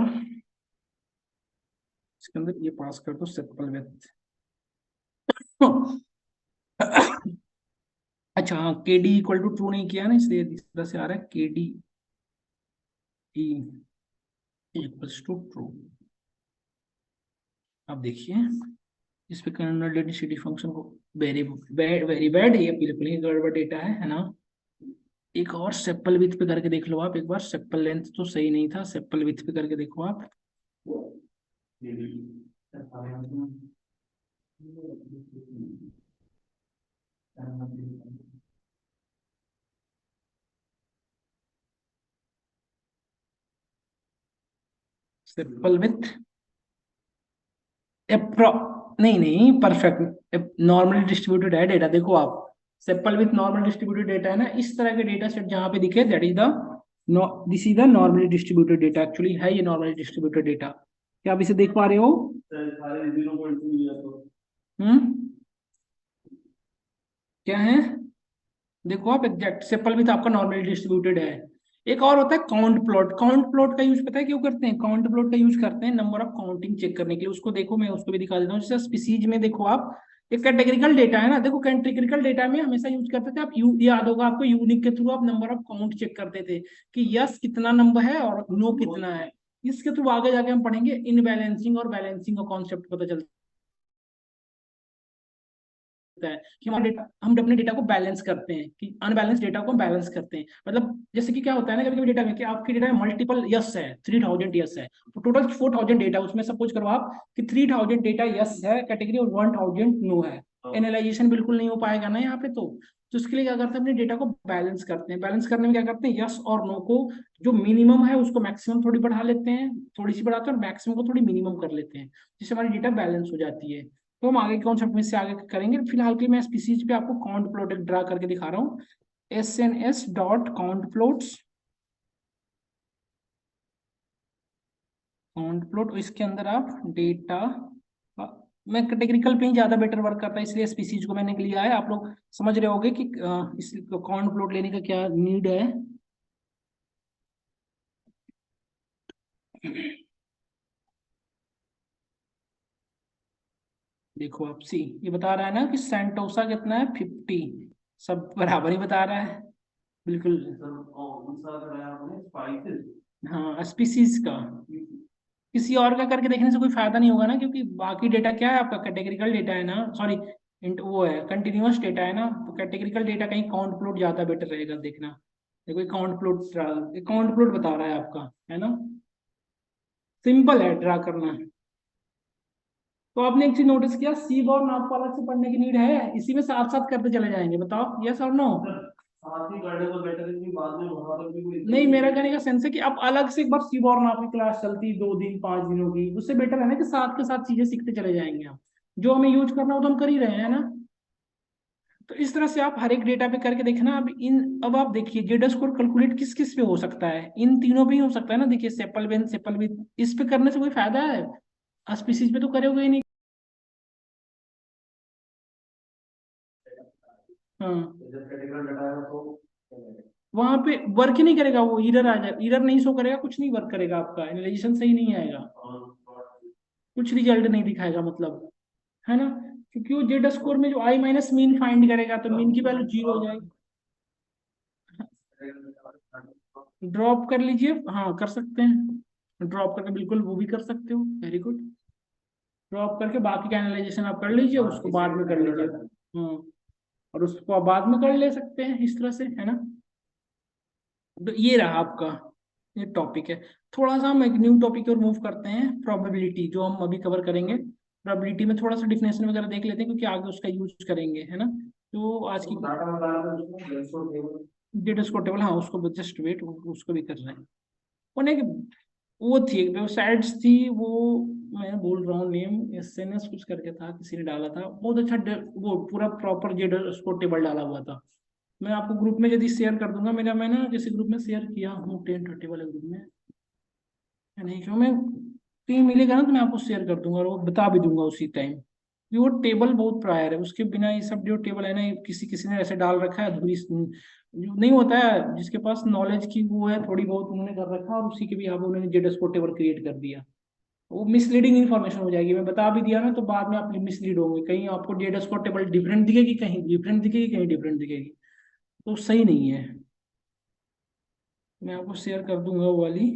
इसके अंदर ये पास कर दो सेपल वेंथ। अच्छा हाँ, KD इक्वल टू ट्रू नहीं किया ना, इसलिए इस तरह से आ रहा है KD इक्वल्स टू ट्रू। अब देखिए इस पे कर्नल डेंसिटी फंक्शन को, वेरी बैड, वेरी बैड, ये बिल्कुल ही गड़बड़ डेटा है ना। एक और सेप्पल विथ पे करके देख लो आप एक बार, सेप्पल लेंथ तो सही नहीं था, सेप्पल विथ पे करके देखो आप। सेप्पल विथ एप्रो, नहीं नहीं, परफेक्ट नॉर्मली डिस्ट्रीब्यूटेड है डेटा, देखो आप, sepal with normal distributed data है ना, इस तरह के डेटा सेट जहां पे दिखे, that is the, this is the normally distributed data, actually है ये नॉर्मली डिस्ट्रीब्यूटेड डेटा। क्या आप इसे देख पा रहे हो? सारे 0.2 लिया तो हम्म, क्या है? देखो आप, एग्जैक्ट सेपल विथ आपका नॉर्मली डिस्ट्रीब्यूटेड है। एक और होता है काउंट प्लॉट, काउंट प्लॉट का यूज पता है क्यों करते हैं? काउंट प्लॉट का यूज करते हैं नंबर ऑफ काउंटिंग चेक करने के लिए, उसको देखो मैं उसको भी दिखा देता हूँ। जैसे स्पीसीज में देखो आप, एक कैटेगरिकल डेटा है ना, देखो कैटेगरिकल डेटा में हमेशा यूज करते थे आप, याद होगा आपको, यूनिक के थ्रू आप नंबर ऑफ काउंट चेक करते थे कि यस कितना नंबर है और नो कितना है। इसके थ्रू आगे जाके हम पढ़ेंगे इनबैलेंसिंग और बैलेंसिंग का कॉन्सेप्ट पता चलता है कि हमारे डेटा, हम अपने डेटा को बैलेंस करते हैं, कि अनबैलेंस डेटा को बैलेंस करते हैं। मतलब जैसे कि क्या होता है ना, कभी कभी डेटा में कि आपके डेटा में मल्टीपल यस है, 3000 यस है, तो टोटल 4000 डेटा, उसमें सपोज करो आप कि 3000 डेटा यस है कैटेगरी और 1000 नो है। एनालाइजेशन बिल्कुल नहीं हो पाएगा ना यहाँ पे, तो उसके लिए क्या करते हैं, अपने डेटा को बैलेंस करते हैं। बैलेंस करने में क्या करते हैं, यस और नो को, जो मिनिमम है उसको मैक्सिमम थोड़ी बढ़ा लेते हैं, थोड़ी सी बढ़ाते हैं, और मैक्सिमम को थोड़ी मिनिमम कर लेते हैं, जिससे हमारी डेटा बैलेंस हो जाती है। तो हम आगे कॉन्सेप्ट में से आगे करेंगे, फिलहाल के लिए मैं स्पीसीज पे आपको काउंट प्लॉट ड्रा करके दिखा रहा हूँ। SNS dot count plots, count plot, इसके अंदर आप डेटा, मैं कैटेगरिकल पे ही ज्यादा बेटर वर्क करता है, इसलिए स्पीसीज को मैंने लिया है। आप लोग समझ रहे होंगे कि इस काउंट प्लॉट लेने का क्या नीड है। देखो आप सी, ये बता रहा है ना कि सेंटोसा कितना है, 50, सब बराबर ही बता रहा है, बिल्कुल। सर कौन सा कराया आपने, स्पाइसेस? हाँ स्पीसीज का, किसी और का करके देखने से कोई फायदा नहीं होगा ना, क्योंकि बाकी डेटा क्या है आपका, कैटेगरिकल डेटा है ना, सॉरी वो है कंटिन्यूअस डेटा है ना, तो कैटेगरिकल डेटा कहीं काउंट प्लॉट ज्यादा बेटर रहेगा देखना। देखो काउंट प्लॉट, काउंट प्लॉट बता रहा है आपका, है ना, सिंपल है ड्रा करना। तो आपने एक चीज नोटिस किया, सी और नाप को अलग से पढ़ने की नीड है, इसी में साथ साथ करते चले जाएंगे, बताओ यस और नो। साथ ही करने को बेटर है कि बाद में वहां पर भी कोई नहीं, मेरा कहने का सेंस है कि अब अलग से एक बार सी और नाप की क्लास चलती 2 दिन 5 दिनों की, उससे बेटर है ना कि साथ के साथ चीजें सीखते चले जाएंगे हम, जो हमें यूज करना हो तो हम कर ही रहे हैं ना। तो इस तरह से आप हर एक डेटा पे करके देखना। अब आप देखिए जेड स्कोर कैलकुलेट किस किस पे हो सकता है, इन तीनों पे ही हो सकता है ना। देखिए सेपल विद इस पे करने से कोई फायदा है, स्पीसीज पे तो करोगे ही नहीं। हाँ, जब कैटेगरी हटाएगा तो वहां पे वर्क ही नहीं करेगा, वो इरर आ जाए, इरर नहीं शो करेगा, कुछ नहीं वर्क करेगा, आपका एनालाइजेशन सही नहीं आएगा, कुछ रिजल्ट नहीं दिखाएगा मतलब, है ना। क्योंकि वो जेड स्कोर में जो आई माइनस मीन फाइंड करेगा तो मीन की वैल्यू 0 हो जाएगी। ड्रॉप कर लीजिए, हाँ कर सकते हैं, ड्रॉप करके बिल्कुल वो भी कर सकते हो, वेरी गुड। ड्रॉप करके बाकी का एनालाइजेशन आप कर लीजिए, उसको बाद में कर लीजिए। हाँ, और उसको आप बाद में कर ले सकते हैं इस तरह से, है ना। तो ये रहा आपका, ये टॉपिक है। थोड़ा सा हम एक न्यू टॉपिक और मूव करते हैं, प्रोबेबिलिटी, जो हम अभी कवर करेंगे। प्रोबेबिलिटी में थोड़ा सा डिफिनेशन वगैरह देख लेते हैं, क्योंकि आगे उसका यूज करेंगे, है ना। तो आज की डाटा बता रहे हैं उसमें ratio table data score table, हाँ उसको जस्ट वेट, उसको भी कर रहे हैं। उन्हें वो थी एक वेबसाइट्स थी वो, मैं भूल रहा हूँ नेम, एसएनएस कुछ करके था, किसी ने डाला था बहुत अच्छा, वो पूरा प्रॉपर जेडर स्कोर टेबल डाला हुआ था। मैं आपको ग्रुप में यदि शेयर कर दूंगा, मेरा मैं ना किसी ग्रुप में शेयर किया हूँ 10:30 वाले ग्रुप में, या नहीं क्यों, मैं कहीं मिलेगा ना तो मैं आपको शेयर कर दूंगा और वो बता भी दूंगा उसी टाइम। वो टेबल बहुत प्रायर है, उसके बिना ये सब जो टेबल है ना, ये किसी किसी ने ऐसे डाल रखा है अधूरी, जो नहीं होता है जिसके पास नॉलेज की वो है थोड़ी बहुत, उन्होंने कर रखा और उसी के भी आप उन्होंने जेड स्कोर टेबल क्रिएट कर दिया। वो मिसलीडिंग इन्फॉर्मेशन हो जाएगी, मैं बता भी दिया ना तो बाद में आप मिसलीड होंगे, कहीं आपको जेड स्कोर टेबल डिफरेंट दिखेगी, कहीं डिफरेंट दिखेगी, कहीं डिफरेंट दिखेगी, तो सही नहीं है। मैं आपको शेयर कर दूंगा वो वाली।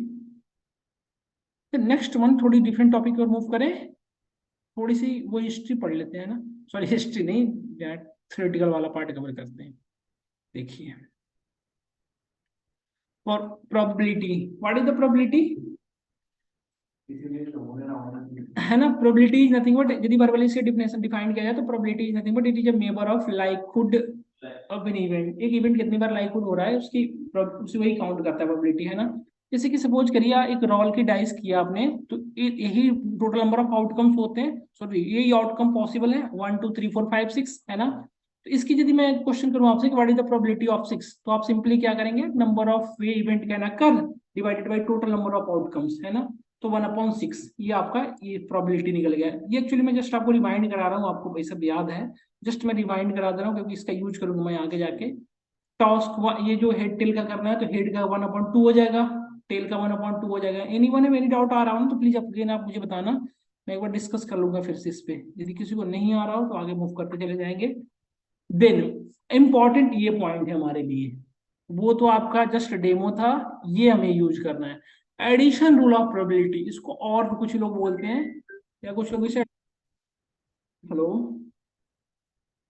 नेक्स्ट वन, थोड़ी डिफरेंट टॉपिक और मूव करें, थोड़ी सी वो हिस्ट्री पढ़ लेते हैं ना, सॉरी हिस्ट्री नहीं, थ्योरेटिकल वाला पार्ट कवर करते हैं। देखिए, और probability, what is the probability, इसीलिए तो होने ना होना है ना। प्रोबेबिलिटी इज नथिंग बट, यदि वर्बली से डिफिनेशन डिफाइन किया जाए तो probability is nothing but it is a measure of likelihood of an event. एक इवेंट कितनी बार लाइकहुड हो रहा है उसकी, उसी वही काउंट करता है प्रोबेबिलिटी, है ना। जैसे कि सपोज करिए एक रोल की डाइस किया आपने, तो यही टोटल नंबर ऑफ आउटकम्स होते हैं, सॉरी यही आउटकम पॉसिबल है, 1 2 3 4 5 6, है ना। तो इसकी यदि मैं क्वेश्चन करूं आपसे कि what is the probability of 6, तो आप सिंपली क्या करेंगे, number of way event can occur divided by total number of outcomes, है ना। तो 1/6 ये आपका ये प्रोबेबिलिटी निकल गया। ये एक्चुअली मैं जस्ट आपको रिमाइंड करा रहा हूँ, आपको भाई सब याद है, जस्ट मैं रिमाइंड करा दे रहा हूँ क्योंकि इसका यूज करूंगा मैं आगे जाके। टॉस ये जो हेड टेल का करना है तो हेड का 1/2 हो जाएगा, टेल का 1/2 हो जाएगा। एनी वन है, मेरी डाउट आ रहा हो तो प्लीज अगेन आप मुझे बताना, मैं एक बार डिस्कस कर लूंगा फिर से इस पे, यदि किसी को नहीं आ रहा हो तो आगे मूव करते चले जाएंगे। देन इंपॉर्टेंट ये पॉइंट है हमारे लिए, वो तो आपका जस्ट डेमो था, ये हमें यूज करना है, एडिशन रूल ऑफ प्रोबेबिलिटी, इसको और कुछ लोग बोलते हैं, या कुछ लोग इसे, हेलो,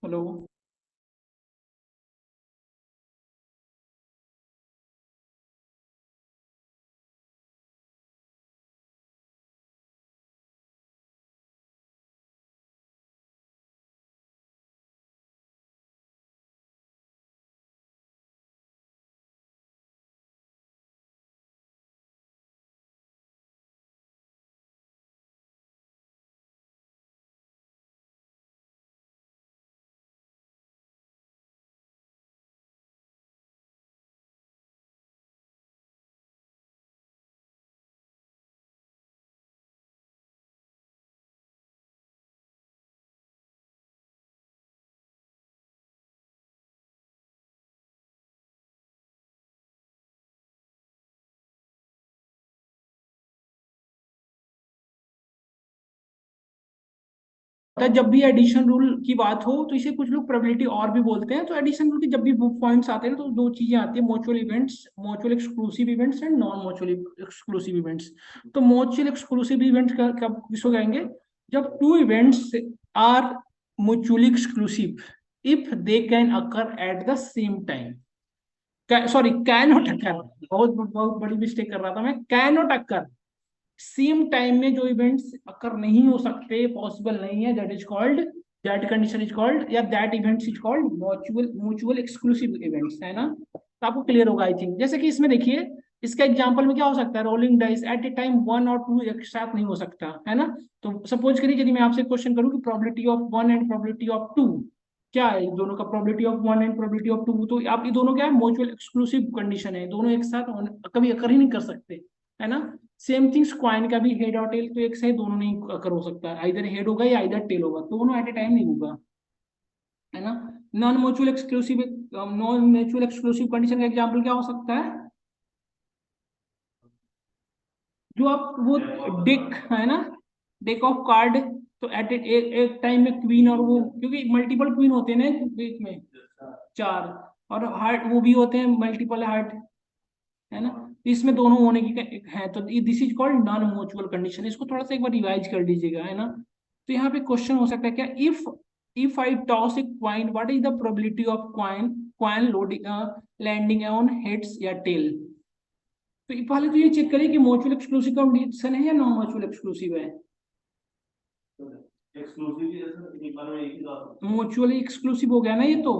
हेलो, तो जब भी एडिशन रूल की बात हो तो इसे कुछ लोग प्रोबेबिलिटी और भी बोलते हैं। तो एडिशन रूल की जब भी पॉइंट्स आते हैं तो दो चीजें आती है, mutual events, mutual exclusive events and non mutual exclusive events. तो म्यूचुअल एक्सक्लूसिव इवेंट्स कब किसको कहेंगे, जब two events are mutually exclusive if they can occur at the same time, sorry can not occur, बहुत बहुत बड़ी मिस्टेक कर रहा था मैं, can not occur same time में जो इवेंट्स अकर नहीं हो सकते, पॉसिबल नहीं है, that is called, that condition is called, या that events is called mutual exclusive events, है ना। तो आपको क्लियर होगा आई थिंक। जैसे कि इसमें देखिए, इसका एग्जांपल में क्या हो सकता है, rolling dice at a time 1 और 2 एक साथ नहीं हो सकता, है ना। तो सपोज करिए यदि मैं आपसे क्वेश्चन करूं कि probability of 1 and probability of 2 क्या है, दोनों का probability of 1 and probability of 2, तो आप ये दोनों क्या है, म्यूचुअल एक्सक्लूसिव कंडीशन है, दोनों एक साथ कभी अकर ही नहीं कर सकते, है ना। सेम थिंग्स क्वाइन का भी, हेड और टेल तो एक से दोनों नहीं अकर हो सकता, आइदर हेड होगा या आइदर टेल होगा, दोनों एट ए टाइम नहीं होगा, है ना। नॉन म्यूचुअल एक्सक्लूसिव कंडीशन का एग्जांपल क्या हो सकता है, जो आप वो डेक है ना, डेक ऑफ कार्ड, तो एट एक टाइम में क्वीन और वो, क्योंकि मल्टीपल क्वीन होते हैं ना डेक में, चार, और हार्ट वो भी होते हैं मल्टीपल हार्ट, है ना। तो इसमें दोनों होने की है, तो this is called non mutual condition. इसको थोड़ा सा एक बार रिवाइज कर लीजिएगा, है ना। तो यहाँ पे क्वेश्चन हो सकता है क्या, if I toss a coin what is the probability of coin coin loading landing on heads या टेल। तो पहले तो ये चेक करिए कि म्यूचुअल एक्सक्लूसिव कंडीशन है या नॉन म्यूचुअल एक्सक्लूसिव है। म्यूचुअली एक्सक्लूसिव हो गया ना ये तो।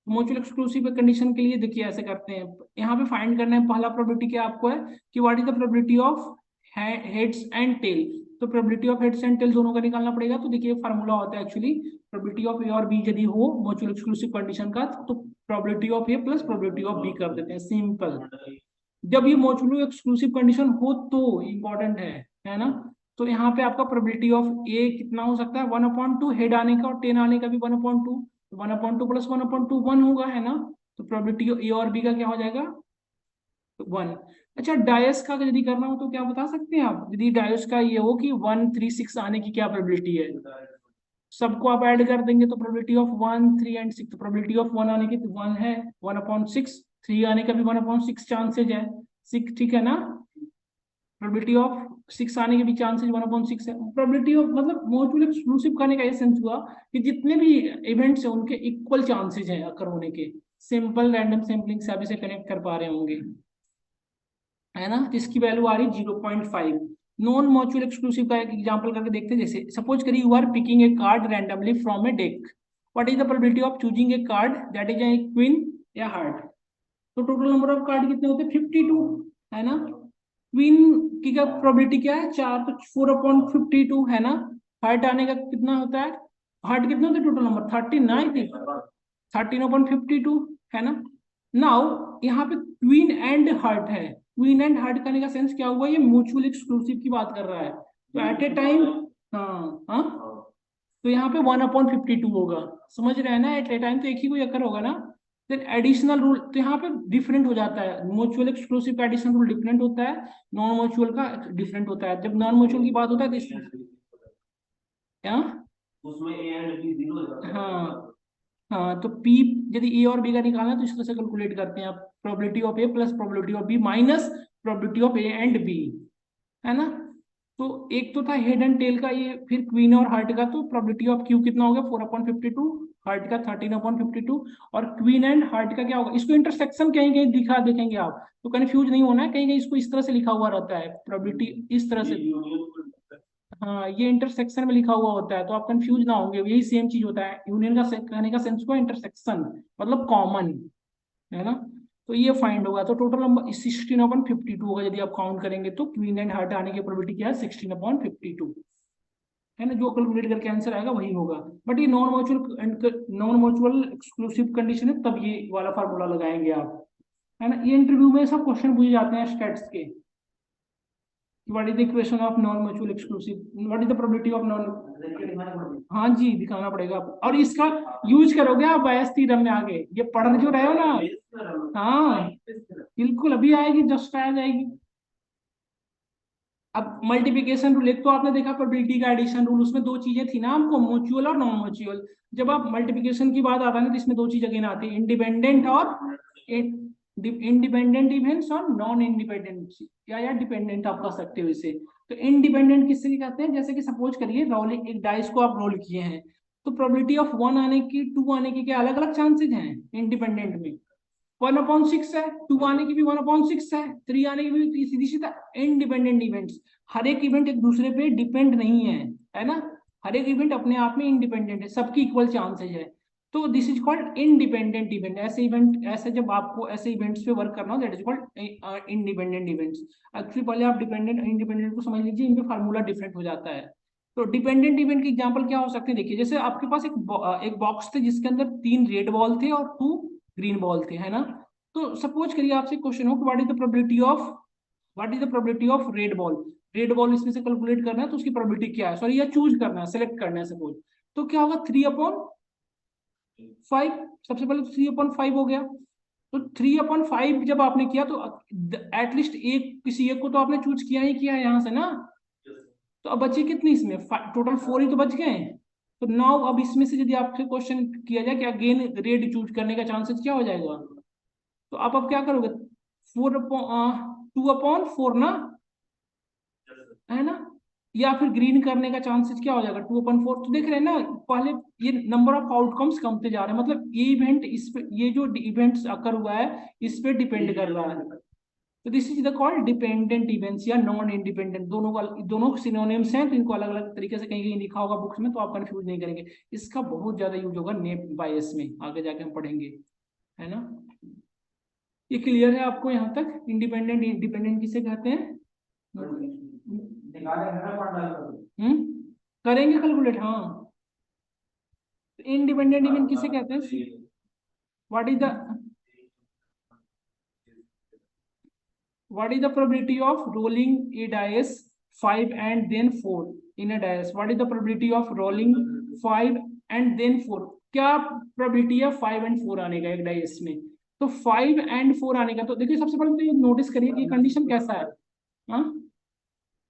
म्यूचुअल एक्सक्लूसिव कंडीशन के लिए देखिए ऐसे करते हैं, यहाँ पे फाइंड करना है, पहला प्रोबेबिलिटी क्या आपको है कि what is the probability of heads and tail. तो probability of heads and tail दोनों का निकालना पड़ेगा। तो देखिए फार्मूला होता है एक्चुअली, प्रोबेबिलिटी ऑफ ए और बी यदि हो म्यूचुअल एक्सक्लूसिव कंडीशन का, तो probability of A plus probability of B कर देते हैं, सिंपल। जब ये म्यूचुअली एक्सक्लूसिव कंडीशन हो तो इंपॉर्टेंट है ना। तो यहाँ पे आपका प्रोबेबिलिटी ऑफ ए कितना हो सकता है, 1/2 हेड आने का और टेन आने का भी 1/2, 1/2 प्लस 1/2 1 होगा, है ना। तो प्रोबेबिलिटी ए और बी का क्या हो जाएगा, 1। अच्छा, डायस का यदि करना हो तो क्या बता सकते हैं आप, यदि डायस का ये हो कि 1 3 6 आने की क्या प्रोबेबिलिटी है, सबको आप ऐड कर देंगे तो probability of 1 3 and 6, probability of 1 आने की तो 1 है, 1/6, 3 आने का भी 1/6 चांसेज है, 6, ठीक है ना। प्रोबेबिलिटी ऑफ 6 आने के भी चांसेस 1/6 है। प्रोबेबिलिटी ऑफ मतलब म्यूचुअल एक्सक्लूसिव करने का ये सेंस हुआ कि जितने भी इवेंट्स हैं उनके इक्वल चांसेस हैं अकर होने के। सिंपल रैंडम सैम्पलिंग से आप इसे कनेक्ट कर पा रहे होंगे, है ना। जिसकी वैल्यू आ रही 0.5। नॉन म्यूचुअल एक्सक्लूसिव का एक एग्जांपल करके देखते हैं। जैसे सपोज करिए you are picking a card randomly from a deck, what is the probability of choosing a card that is a queen या हार्ट। तो टोटल नंबर ऑफ कार्ड कितने होते हैं, 52, है ना। क्वीन की का प्रोबेबिलिटी क्या है, 4, तो 4/52, है ना। हार्ट आने का कितना होता है, हार्ट कितने होते हैं टोटल नंबर, 39, 13/52, है ना। नाउ यहाँ पे क्वीन एंड हार्ट है, क्वीन एंड हार्ट करने का सेंस क्या हुआ, ये म्यूचुअल एक्सक्लूसिव की बात कर रहा है, तो एट ए टाइम, हाँ हाँ, तो यहाँ पे 1/52 होगा, समझ रहे हैं ना। एट ए टाइम तो एक ही कोई अकर होगा ना। फिर एडिशनल रूल तो यहाँ पे डिफरेंट हो जाता है, म्यूचुअल एक्सक्लूसिव का एडिशनल रूल डिफरेंट होता है, नॉन म्यूचुअल का डिफरेंट होता है। जब नॉन म्यूचुअल की बात होता है तो क्या, उसमें ए एंड बी जीरो हो जाता है। हाँ हाँ, तो पी यदि ए और बी का निकालना है तो इस तरह से कैलकुलेट करते हैं आप, probability of A plus probability of B minus probability of A and B, है ना। तो एक तो था हेड एंड टेल का ये, फिर क्वीन और हार्ट का, तो प्रोबेबिलिटी ऑफ क्यू कितना हो गया, 4/52, हार्ट का 13/52, और क्वीन एंड हार्ट का क्या होगा, इसको इंटरसेक्शन कहीं कहीं दिखा देखेंगे आप, तो कंफ्यूज नहीं होना है, कहीं कहीं इसको इस तरह से लिखा हुआ रहता है, प्रोबेबिलिटी इस तरह से, हाँ ये इंटरसेक्शन में लिखा हुआ होता है, तो आप कंफ्यूज ना होंगे, यही सेम चीज होता है। यूनियन का कहने का सेंस हुआ इंटरसेक्शन, मतलब कॉमन, है ना। तो ये फाइंड होगा, तो टोटल नंबर 16/52 होगा यदि आप काउंट करेंगे तो। क्वीन एंड हार्ट आने की प्रोबेबिलिटी क्या है, 16/52, है ना। जो कैलकुलेट करके आंसर आएगा वही होगा। बट ये नॉन म्यूचुअल एक्सक्लूसिव कंडीशन है, तब ये वाला फार्मूला लगाएंगे आप, है ना। ये इंटरव्यू में सब क्वेश्चन पूछे जाते हैं स्टैट्स के, what is the equation of non mutual exclusive, what is the probability of non, हाँ जी दिखाना पड़ेगा आप, और इसका यूज करोगे आप बायस थ्योरम में आगे, ये पढ़ जो रहे हो ना, हाँ बिल्कुल अभी आएगी, जस्ट आ जाएगी। अब मल्टीप्लिकेशन रूल, एक तो आपने देखा प्रोबेबिलिटी का एडिशन रूल, उसमें दो चीजें थी ना हमको, म्यूचुअल और नॉन म्यूचुअल। जब आप मल्टीप्लिकेशन की बात आता है ना, तो इसमें दो चीज अगेन आती है, इंडिपेंडेंट और इंडिपेंडेंट इवेंट्स और नॉन इंडिपेंडेंट, या डिपेंडेंट आप कह सकते हो इसे। तो इंडिपेंडेंट किससे कहते हैं, जैसे कि सपोज करिए रोलिंग, एक डाइस को आप रोल किए हैं, तो प्रोबेबिलिटी ऑफ 1 आने की 2 आने की क्या अलग अलग चांसेस हैं इंडिपेंडेंट में, 1/6 है, 2 आने की भी 1/6 है, 3 आने की भी सीधी सीधा इंडिपेंडेंट इवेंट्स। हर एक इवेंट एक दूसरे पे डिपेंड नहीं है ना, हर एक इवेंट अपने आप में इंडिपेंडेंट है, सबकी इक्वल चांसेज है। तो this is called independent event. ऐसे इवेंट, ऐसे जब आपको ऐसे इवेंट्स पे वर्क करना हो that is called independent events. Actually पहले आप डिपेंडेंट इंडिपेंडेंट को समझ लीजिए, इनका फार्मूला डिफरेंट हो जाता है। तो डिपेंडेंट इवेंट की एग्जांपल क्या हो सकते हैं, देखिए जैसे आपके पास एक बॉक्स थे जिसके अंदर 3 रेड बॉल थे और 2 ग्रीन बॉल थे, है ना। तो सपोज करिए आपसे क्वेश्चन हो कि what is the probability of red ball. Red ball इसमें से कैलकुलेट करना है तो उसकी प्रोबेबिलिटी क्या है, सॉरी या चूज करना है, सेलेक्ट करना है सपोज। तो क्या होगा, 3/5। सबसे पहले 3/5 हो गया। तो 3/5 जब आपने किया तो एटलीस्ट एक, किसी एक को तो आपने चूज किया ही किया है यहाँ से ना। तो अब बचे कितनी इसमें, टोटल 4 ही तो बच गए। तो नाउ अब इसमें से यदि आपसे क्वेश्चन किया जाए कि अगेन रेड चूज करने का चांसेस क्या हो जाएगा, तो आप अब क्या करोगे, 2/4 ना, है ना। या फिर ग्रीन करने का चांसेस क्या हो जाएगा, 2/4। तो देख रहे हैं ना, पहले ये नंबर ऑफ आउटकम्स कमते जा रहे हैं, मतलब ये इवेंट इस पे, ये जो इवेंट्स अकर हुआ है इस पे डिपेंड कर रहा है। तो this is the called dependent events या नॉन इंडिपेंडेंट। दोनों सिनोनिम्स हैं, तो इनको अलग अलग तरीके से कहीं कहीं लिखा होगा बुक्स में, तो आप कंफ्यूज नहीं करेंगे। इसका बहुत ज्यादा यूज होगा नेप बायस में, आगे जाके हम पढ़ेंगे, है ना। ये क्लियर है आपको यहाँ तक, इंडिपेंडेंट इंडिपेंडेंट किसे कहते हैं। करेंगे कैलकुलेट, हाँ। इंडिपेंडेंट इवेंट किसे कहते हैं, what is the probability of rolling a dice 5 and then 4 in a dice? What is the probability of rolling 5 and then 4? क्या probability है 5 and 4 आने का एक डाइस में। तो 5 and 4 आने का, तो देखिए सबसे पहले तो ये नोटिस करिए कि कंडीशन कैसा है। हाँ,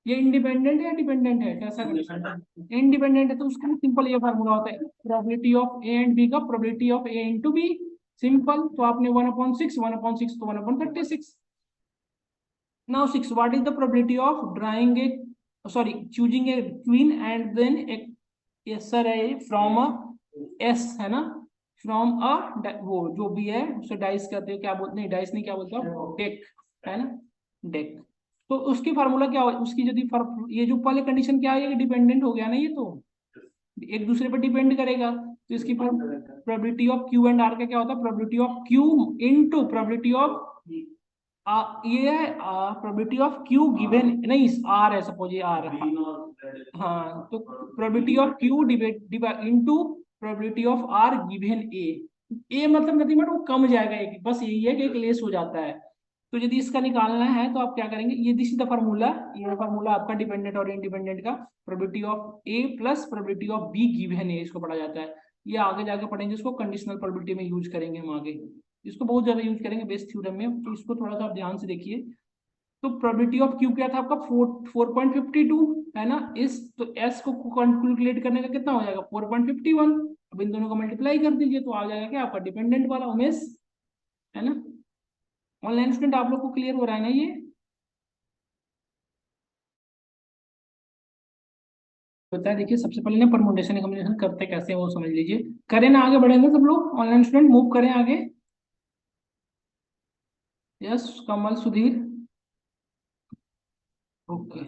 ये इंडिपेंडेंट है या डिपेंडेंट है, कैसा कंडीशन, इंडिपेंडेंट है। तो उसके लिए सिंपल ये फार्मूला होता है, probability of A and B का probability of A into B. Simple, तो आपने 1/6 1/6 तो 1/36। Now 6, what is the probability of choosing a queen and then a array from a S, है ना, from a वो जो भी है उसे डाइस कहते हैं, क्या बोलते हैं, डाइस नहीं, क्या बोलते हैं, डेक, है ना, डेक। तो उसकी फार्मूला क्या हो, उसकी यदि ये जो पहले कंडीशन क्या है, डिपेंडेंट हो गया ना, ये तो एक दूसरे पर डिपेंड करेगा। तो इसकी probability of Q and R का क्या होता है, probability of Q into probability of ये है प्रोबेबिलिटी ऑफ क्यू गिवन, नहीं आर है, सपोज ये आर, हाँ। तो probability of Q into probability of R given A मतलब नथिंग बट वो कम जाएगा एक, बस यही है कि एक लेस हो जाता है। तो यदि इसका निकालना है तो आप क्या करेंगे, ये दिस इज द फार्मूला, ये फार्मूला आपका डिपेंडेंट और इंडिपेंडेंट का, probability of A plus probability of B given A, इसको पढ़ा जाता है। ये आगे जाके पढ़ेंगे, इसको कंडीशनल प्रोबेबिलिटी में यूज करेंगे हम आगे, इसको बहुत ज्यादा यूज करेंगे बेस थ्योरम में, तो इसको थोड़ा सा आप ध्यान से देखिए। तो प्रोबेबिलिटी ऑफ क्यू क्या था आपका 4.52, है ना। इस तो एस को कैलकुलेट करने का कितना हो जाएगा 4.51। अब इन दोनों को मल्टीप्लाई कर दीजिए तो आ जाएगा क्या आपका डिपेंडेंट वाला उमेश, है ना। ऑनलाइन स्टूडेंट आप लोग को क्लियर हो रहा है ना ये, बताया। देखिए सबसे पहले ना परमुटेशन कॉम्बिनेशन करते कैसे हैं वो समझ लीजिए, करें ना, आगे बढ़ेंगे सब लोग, ऑनलाइन स्टूडेंट मूव करें आगे। यस कमल सुधीर, ओके।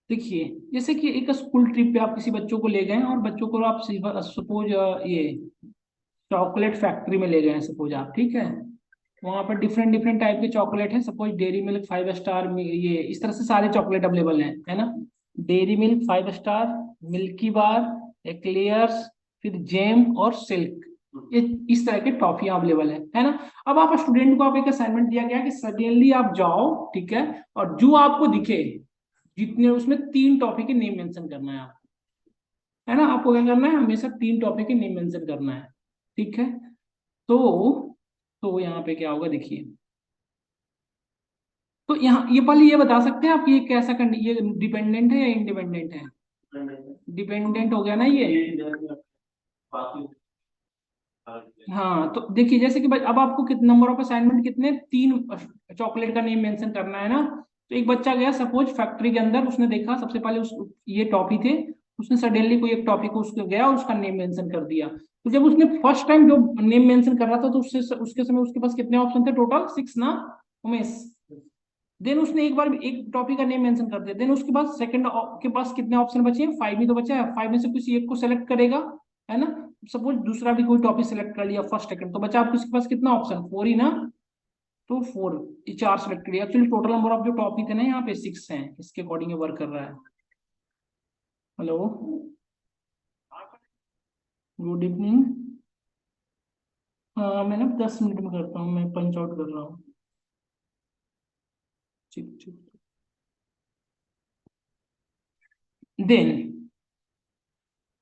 देखिए जैसे कि एक स्कूल ट्रिप पे आप किसी बच्चों को ले गए और बच्चों को आप सपोज ये चॉकलेट फैक्ट्री में ले गए हैं सपोज आप, ठीक है। वहां पर डिफरेंट डिफरेंट टाइप के चॉकलेट हैं, सपोज डेयरी मिल्क 5 स्टार, ये इस तरह से सारे चॉकलेट अवेलेबल हैं, है ना। डेयरी मिल्क 5 स्टार, मिल्की बार, एक्लेयर्स, फिर जेम और सिल्क, ये इस तरह के टॉफियां अवेलेबल है ना। अब आप स्टूडेंट को आप एक असाइनमेंट दिया गया कि सडनली आप जाओ, ठीक है, और जो आपको दिखे जितने उसमें 3 टॉफी के नेम मेंशन करना है आपको, है ना। आपको क्या करना है, हमेशा 3 टॉफी के नेम मेंशन करना है, ठीक है। तो यहाँ पे क्या होगा देखिए, तो यहाँ ये पहले ये बता सकते हैं आप ये कैसा ये डिपेंडेंट है या इंडिपेंडेंट है, डिपेंडेंट हो गया ना ये। हाँ तो देखिए जैसे कि अब आपको कितने नंबर ऑफ असाइनमेंट, कितने 3 चॉकलेट का नेम मेंशन करना है ना। तो एक बच्चा गया सपोज फैक्ट्री के अंदर, उसने देखा सबसे पहले उस ये टॉफी थे, उसने सडनली कोई एक टॉपिक उसको गया और उसका नेम मेंशन कर दिया। तो जब उसने फर्स्ट टाइम जो नेम मेंशन कर रहा था तो उससे उसके समय उसके पास कितने ऑप्शन थे टोटल? 6 ना उमेश? देन उसने एक बार एक टॉपिक का नेम मेंशन कर दिया, देन उसके बाद सेकंड के पास कितने ऑप्शन बचे हैं? 5 ही तो बचा है। 5 में से किसी एक को सेलेक्ट करेगा, है ना? सपोज दूसरा भी कोई टॉपिक सेलेक्ट कर लिया फर्स्ट सेकंड, तो बचा आपके पास कितना ऑप्शन? 4 ही ना? तो 4, ये 4 सेलेक्ट करिए। एक्चुअली टोटल नंबर ऑफ जो टॉपिक है ना यहाँ पे 6 हैं, इसके अकॉर्डिंग वर्क कर रहा है। Hello, good evening. हाँ मैं ना 10 मिनट में करता हूँ, मैं पंच आउट कर रहा हूँ। ठीक ठीक। देन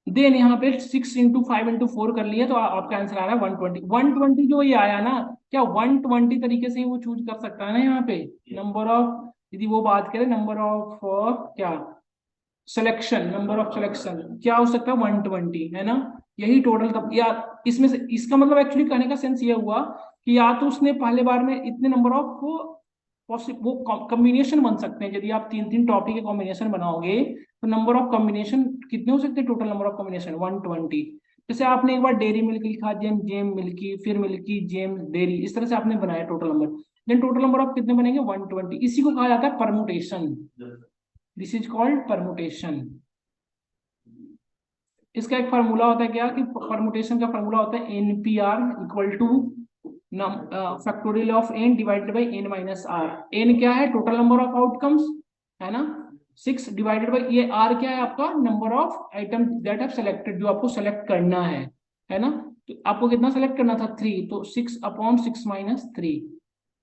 देन यहाँ पे 6 इंटू 5 इंटू 4 कर लिया तो आपका आंसर आ रहा है 120। 120 जो ये आया ना, क्या 120 तरीके से ही वो चूज कर सकता है ना यहाँ पे? नंबर ऑफ, यदि वो बात करें नंबर ऑफ क्या सिलेक्शन, नंबर ऑफ सिलेक्शन क्या हो सकता है? 120, है ना? यही टोटल। तब या इसमें से इसका मतलब एक्चुअली कहने का सेंस ये हुआ कि या तो उसने पहले बार में इतने नंबर ऑफ वो कॉम्बिनेशन बन सकते हैं। यदि आप 3 टॉपिक के कॉम्बिनेशन बनाओगे तो नंबर ऑफ कॉम्बिनेशन कितने हो सकते हैं? Total number of combination 120। जैसे आपने एक बार डेयरी मिल्क लिखा, जेम जेम मिल्की, फिर मिल्की जेम डेयरी, इस तरह से आपने बनाया total number. Then total number of कितने बनेंगे? 120। इसी को कहा जाता है permutation. This is called permutation. इसका एक फार्मूला होता है क्या कि परमुटेशन का फार्मूला होता है NPR equal to factorial of n divided by n minus r. n क्या है? टोटल नंबर ऑफ आउटकम्स, है ना? 6 डिवाइडेड बाई ये r क्या है? आपका number of item that have selected, जो आपको सेलेक्ट करना है ना? तो आपको कितना सेलेक्ट करना था? 3, तो 6 अपॉन 6 माइनस 3,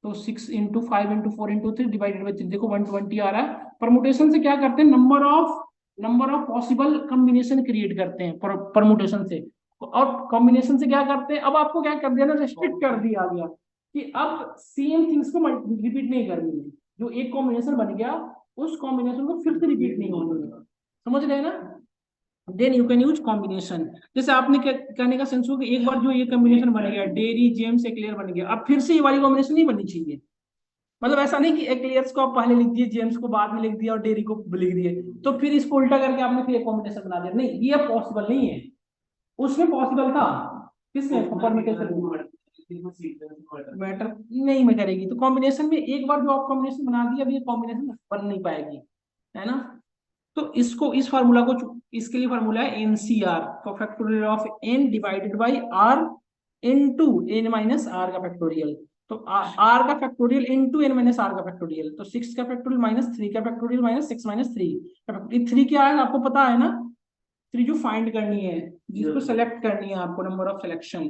तो 6 into 5 into 4 into 3 divided by 3, देखो 120 आ रहा है। परमुटेशन से क्या करते हैं? Number of possible combination create करते हैं परमुटेशन से। और कॉम्बिनेशन से क्या करते हैं? अब आपको क्या कर दिया ना, रेस्ट्रिक्ट कर दिया गया कि अब सेम थिंग्स को रिपीट नहीं करनी है। जो एक कॉम्बिनेशन बन गया उस कॉम्बिनेशन को फिर से रिपीट नहीं होनी है। समझ रहे हैं ना? Then you can use combination. जैसे आपने कहने का सेंस हो कि एक बार जो ये कॉम्बिनेशन बन गया, डेयरी जेम्स एक्लेयर बन गया, अब फिर से ये वाली कॉम्बिनेशन नहीं बननी चाहिए। मतलब ऐसा नहीं कि एक्लेयर्स को आप पहले लिख दिए, जेम्स को बाद में लिख दिया और डेयरी को लिख दिए, तो फिर इसको उल्टा करके आपने फिर एक कॉम्बिनेशन बना दिया। नहीं, ये पॉसिबल नहीं है। उसमें पॉसिबल था, किसमें? परम्यूटेशन मैटर नहीं में करेगी। तो कॉम्बिनेशन में एक बार जो आप कॉम्बिनेशन बना दिया, अब ये कॉम्बिनेशन बन नहीं पाएगी, है ना? तो इसको, इस फार्मूला को, इसके लिए फार्मूला है NCR, factorial of n divided by r into n minus r का फैक्टोरियल। तो r का factorial into n minus r का फैक्टोरियल, तो 6 का फैक्टोरियल माइनस 3 का फैक्टोरियल माइनस 6 माइनस 3 का फैक्टोरियल। 3 क्या है आपको पता है ना? 3 जो फाइंड करनी है, जिसको सेलेक्ट करनी है आपको, नंबर ऑफ सिलेक्शन।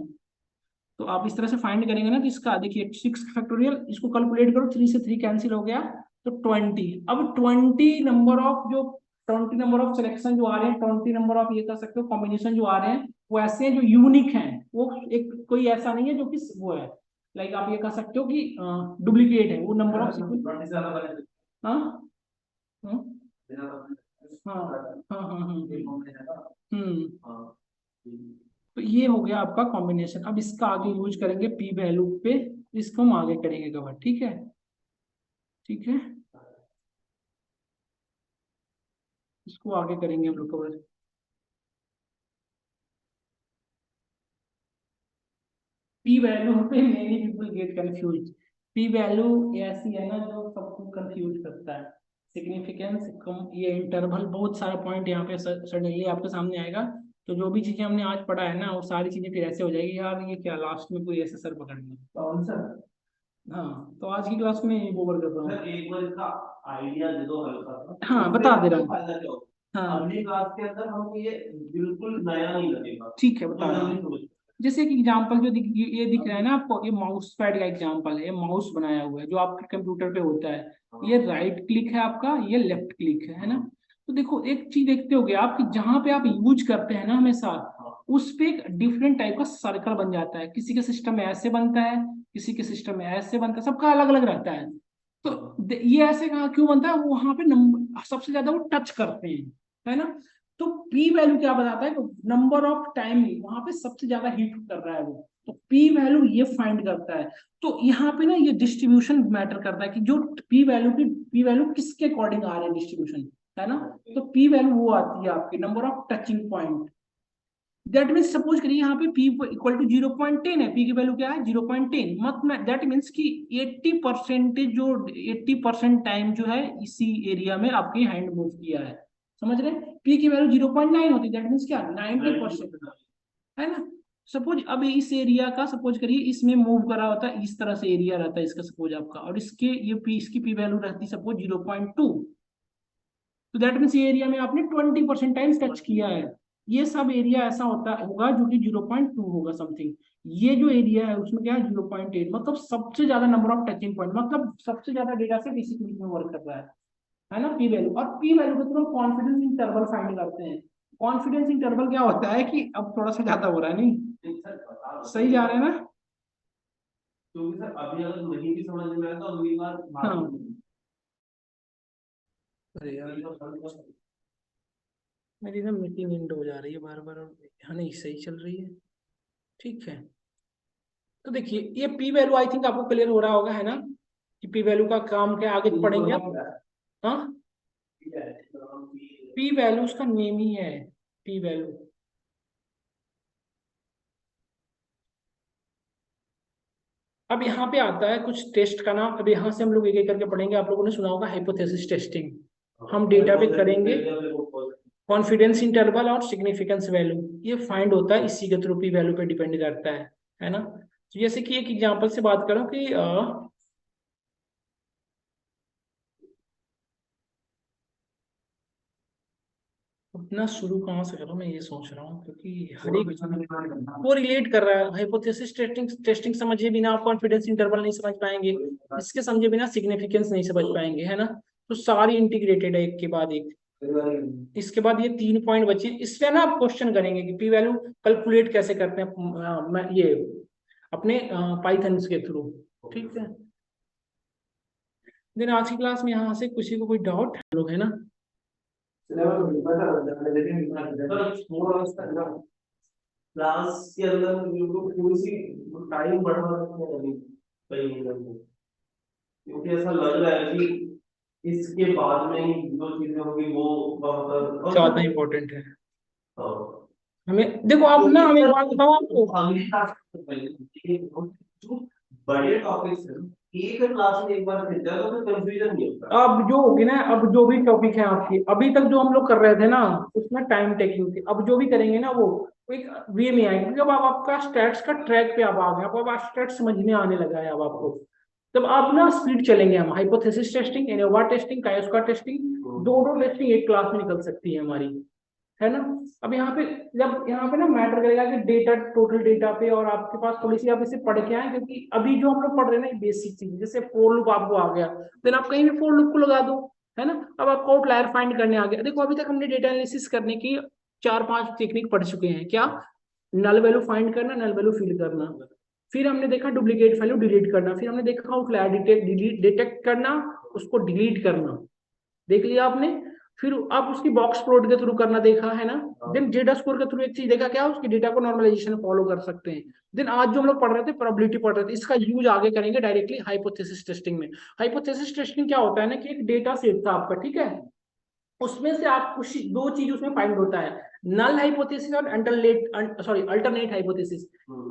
तो आप इस तरह से फाइंड करेंगे ना, तो इसका देखिए 6 फैक्टोरियल, इसको कैलकुलेट करो, 3 से 3 कैंसिल हो गया तो 20। अब 20 नंबर ऑफ सिलेक्शन जो आ रहे हैं, 20 नंबर ऑफ ये कर सकते हो कॉम्बिनेशन जो आ रहे हैं, वो ऐसे हैं जो यूनिक हैं। वो एक कोई ऐसा नहीं है जो कि वो है, लाइक आप ये कह सकते हो कि डुप्लीकेट है वो नंबर ऑफ। हाँ हाँ हाँ हाँ हाँ तो ये हो गया आपका कॉम्बिनेशन। अब इसका आगे यूज करेंगे पी वैल्यू पे, इसको हम आगे करेंगे कवर। ठीक है, ठीक है, इसको आगे करेंगे हम लोग कवर। पी वैल्यू पे many people get confuse. P value ऐसी है ना जो सबको कंफ्यूज करता है। सिग्निफिकेंस कम, ये इंटरवल, बहुत सारा पॉइंट यहाँ पे सडनली आपके सामने आएगा। तो जो भी चीजें हमने आज पढ़ा है ना, वो सारी चीजें फिर ऐसे हो जाएगी, यार ये क्या लास्ट में कोई ऐसे सर पकड़ना। कौन सा? हाँ, तो आज की क्लास में ये ओवर कर रहा हूँ। एक बार इसका आइडिया दे दो हल्का सा। हाँ बता दे रहा हूँ। फायदा क्या होगा? हाँ अगली क्लास के अंदर हमको ये बिल्कुल नया नहीं लगेगा। ठीक है, बता रहा हूँ। जैसे कि एग्जांपल जो ये दिख रहा है ना आपको, ये माउस पैड का एग्जांपल है। ये माउस बनाया हुआ है जो आपके कंप्यूटर पे होता है। ये राइट क्लिक है आपका, ये लेफ्ट क्लिक है ना? तो देखो एक चीज देखते होगे आप कि जहां पे आप यूज करते हैं ना हमेशा, उस पे एक डिफरेंट टाइप का सर्कल बन जाता है। किसी के सिस्टम में ऐसे बनता है, किसी के सिस्टम में ऐसे बनता है, सबका अलग अलग रहता है। तो ये ऐसे कहा क्यों बनता है? वहां पे नंबर सबसे ज्यादा वो टच करते हैं, है ना? तो पी वैल्यू क्या बताता है? नंबर ऑफ टाइम वहां पे सबसे ज्यादा हिट कर रहा है वो, तो पी वैल्यू ये फाइंड करता है। तो यहाँ पे ना ये डिस्ट्रीब्यूशन मैटर करता है कि जो पी वैल्यू किसके अकॉर्डिंग आ रहे हैं डिस्ट्रीब्यूशन। है ना। तो पी वैल्यू वो आती है आपकी number of touching point. That means suppose करिए यहाँ पे p इक्वल टू 0.10 है, p की वैल्यू क्या है 0.10, मतलब दैट मीन्स कि 80% जो 80% टाइम जो है इसी एरिया में आपकी हैंड मूव किया है, समझ रहे हैं। p की वैल्यू 0.9 होती है, दैट मीन्स क्या 90%, है ना। सपोज अब इस एरिया का सपोज करिए इसमें मूव करा होता है, इस तरह से एरिया रहता है इसका सपोज आपका, और इसके ये p इसकी p वैल्यू रहती सपोज 0.2, तो दैट मीन्स ये एरिया में आपने 20% टाइम्स टच किया है। ये सब एरिया ऐसा होता होगा जो कि 0.2 होगा समथिंग। ये जो एरिया है उसमें क्या है 0.8, मतलब सबसे ज्यादा नंबर ऑफ टचिंग पॉइंट, मतलब सबसे ज्यादा डेटा सेट इसी के बीच में वर्क कर रहा है ना पी वैल्यू। और पी वैल्यू के थ्रू हम कॉन्फिडेंस इंटरवल फाइंड करते हैं। कॉन्फिडेंस इंटरवल क्या होता है कि अब थोड़ा सा ज्यादा हो रहा है, नहीं सही जा रहे हैं ना। क्योंकि सर अभी अगर नहीं भी समझ में आया तो अगली बार हाँ अरे यार मेरी ना मीटिंग एंड हो जा रही है बार बार, हाँ नहीं सही चल रही है, ठीक है। तो देखिए ये पी वैल्यू आई थिंक आपको क्लियर हो रहा होगा, है ना, कि पी वैल्यू का काम क्या आगे पढ़ेंगे आप। हाँ पी वैल्यू उसका नेम ही है, पी वैल्यू। अब यहाँ पे आता है कुछ टेस्ट का नाम, अब यहाँ से हम लोग एक एक करके पढ़ेंगे। आप लोगों ने सुना होगा हाइपोथेसिस टेस्टिंग, हम डेटा पे करेंगे कॉन्फिडेंस इंटरवल और सिग्निफिकेंस वैल्यू, ये फाइंड होता है इसी के थ्रू, पी वैल्यू पे डिपेंड करता है ना। तो जैसे कि एक एग्जांपल से बात करूं कि अपना शुरू कहाँ से करूं मैं ये सोच रहा हूँ, क्योंकि हर एक वो रिलेट कर रहा है। हाइपोथेसिस टेस्टिंग टेस्टिंग समझे बिना आप कॉन्फिडेंस इंटरवल नहीं समझ पाएंगे, इसके समझे बिना सिग्निफिकेंस नहीं समझ पाएंगे, है ना। तो सारी इंटीग्रेटेड है एक के बाद एक। इसके बाद ये 3 पॉइंट बचे, इसमें ना आप क्वेश्चन करेंगे कि पी वैल्यू कैलकुलेट कैसे करते हैं ये अपने पाइथन के थ्रू, ठीक है। देन आज की क्लास में यहाँ से किसी को कोई डाउट लोग है ना। क्लास के अंदर बिल्कुल थोड़ी सी टाइम बढ़ा रखते हैं अभी कई मिनट में, क्योंकि ऐसा लग रहा है कि इसके बाद में ही जो चीजें होंगी वो बहुत ज्यादा इंपॉर्टेंट है। हाँ। हमें देखो आप ना, हमें एक बात बताओ आपको, अगली क्लास से पहले जो बड़े टॉपिक्स हैं एक क्लास में एक बार मिल जाए तो फिर कंफ्यूजन नहीं होता। अब जो होगी ना, अब जो भी टॉपिक है आपकी अभी तक जो हम लोग कर रहे थे ना उसमें टाइम टेकिंग थी, अब जो भी करेंगे ना वो एक वे में आएगा, क्योंकि अब आपका स्टैट्स का ट्रैक पे आप आ गए, अब स्टैट्स समझने आने लगा है अब आपको। तब आप ना स्प्लिट चलेंगे हम, हाइपोथेसिस टेस्टिंग, एनोवा टेस्टिंग, कायोस्का टेस्टिंग, दो टेस्टिंग एक क्लास में निकल सकती है हमारी, है ना। अब यहाँ पे जब यहाँ पे ना मैटर करेगा कि डेटा, टोटल डेटा पे, और आपके पास थोड़ी सी आप इसे पढ़ के आए, क्योंकि अभी जो हम लोग पढ़ रहे हैं ना बेसिक चीज, जैसे फोर लूप आपको आ गया, देन आप कहीं भी फोर लूप को लगा दो, है ना। अब आपको आउटलायर फाइंड करने आ गया। देखो अभी तक हमने डेटा एनालिसिस करने की 4-5 टेक्निक पढ़ चुके हैं, क्या, नल वैल्यू फाइंड करना, नल वैल्यू फिल करना, फिर हमने देखा डुप्लीकेट वैल्यू डिलीट करना, फिर हमने देखा आउटलायर डिटेक्ट करना, उसको डिलीट करना, देख लिया आपने। फिर आप उसकी बॉक्स प्लॉट के थ्रू करना देखा, है ना। देन जेडा स्कोर के थ्रू एक चीज देखा, क्या उसकी डेटा को नॉर्मलाइजेशन फॉलो कर सकते हैं। देन आज जो हम लोग पढ़ रहे थे प्रोबेबिलिटी पढ़ रहे थे, इसका यूज आगे करेंगे डायरेक्टली हाइपोथेसिस टेस्टिंग में। हाइपोथेसिस टेस्टिंग क्या होता है ना कि एक डेटा सेट था आपका, ठीक है, उसमें से आप कुछ दो चीज उसमें फाइंड होता है, नल हाइपोथेसिस और अल्टरनेट हाइपोथेसिस।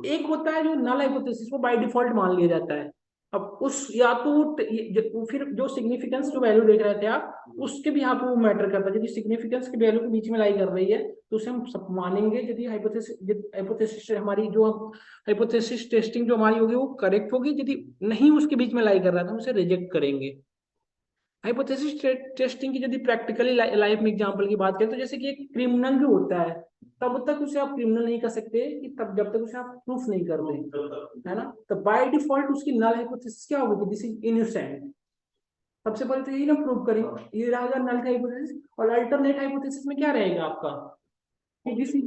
एक होता है जो नल हाइपोथेसिस, वो बाय डिफॉल्ट मान लिया जाता है। अब उस या तो फिर जो सिग्निफिकेंस जो वैल्यू देख रहे थे आप, उसके भी यहाँ पे वो मैटर करता है, यदि सिग्निफिकेंस की वैल्यू के बीच में लाई कर रही है तो उसे हम सब मानेंगे, यदि हाइपोथेसिस हमारी जो हाइपोथेसिस टेस्टिंग जो हमारी होगी वो करेक्ट होगी, यदि नहीं उसके बीच में लाई कर रहा था हम उसे रिजेक्ट करेंगे। हाइपोथेसिस टेस्टिंग की यदि प्रैक्टिकली लाइफ में एग्जांपल की बात करें, तो जैसे कि एक क्रिमिनल जो होता है तब तक उसे आप क्रिमिनल नहीं कर सकते कि तब जब तक उसे आप प्रूफ नहीं कर दे, है ना। तो बाय डिफॉल्ट उसकी नल हाइपोथेसिस क्या होगी, दिस इज इनोसेंट। सबसे पहले तो यही ना प्रूव करें, ये रहेगा नल हाइपोथेसिस। और अल्टरनेट हाइपोथेसिस में क्या रहेगा आपका कि this is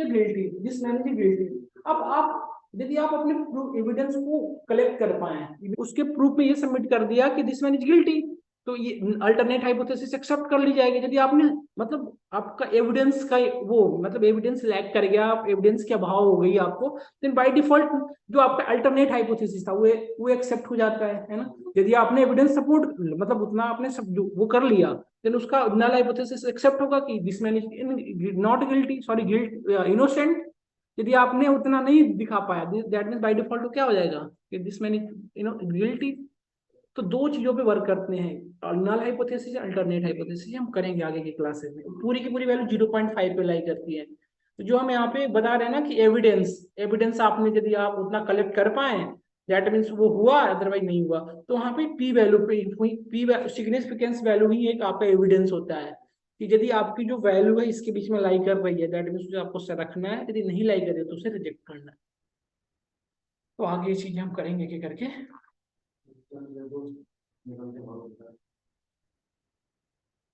guilty, this man is guilty. अब आप यदि आप अपने एविडेंस को कलेक्ट कर पाए, उसके प्रूफ में ये सबमिट कर दिया कि दिस मैन इज गिल्टी, तो ये अल्टरनेट हाइपोथेसिस एक्सेप्ट कर ली जाएगी। यदि आपने मतलब आपका एविडेंस का वो मतलब एविडेंस लैक कर गया, आप एविडेंस की अभाव हो गई आपको, देन बाय डिफॉल्ट जो आपका अल्टरनेट हाइपोथेसिस था वो एक्सेप्ट हो जाता है ना। यदि आपने एविडेंस सपोर्ट मतलब उतना आपने सब वो कर लिया, देन उसका नल हाइपोथेसिस एक्सेप्ट होगा कि this man is not guilty, sorry guilt innocent. यदि आपने उतना नहीं दिखा पाया, दैट मीन बाय डिफॉल्ट क्या हो जाएगा कि दिस मैन इज गिल्टी। तो दो चीजों पे वर्क करते हैं, नल हाइपोथेसिस अल्टरनेट हाइपोथेसिस। हम करेंगे आगे की क्लासेस में। पूरी की पूरी वैल्यू 0.5 पे लाई करती है। तो जो हम यहाँ पे बता रहे हैं ना कि एविडेंस एविडेंस आपने यदि आप उतना कलेक्ट कर पाए, दैट मीन्स वो हुआ, अदरवाइज नहीं हुआ। तो वहाँ पे पी वैल्यू पे पी सिग्निफिकेंस वैल्यू ही एक आपका एविडेंस होता है कि यदि आपकी जो वैल्यू है इसके बीच में लाई कर रही है, दैट मीन्स आपको रखना है, यदि नहीं लाई करे तो उसे रिजेक्ट करना है। तो आगे ये चीजें हम करेंगे कि करके निकलते बहुत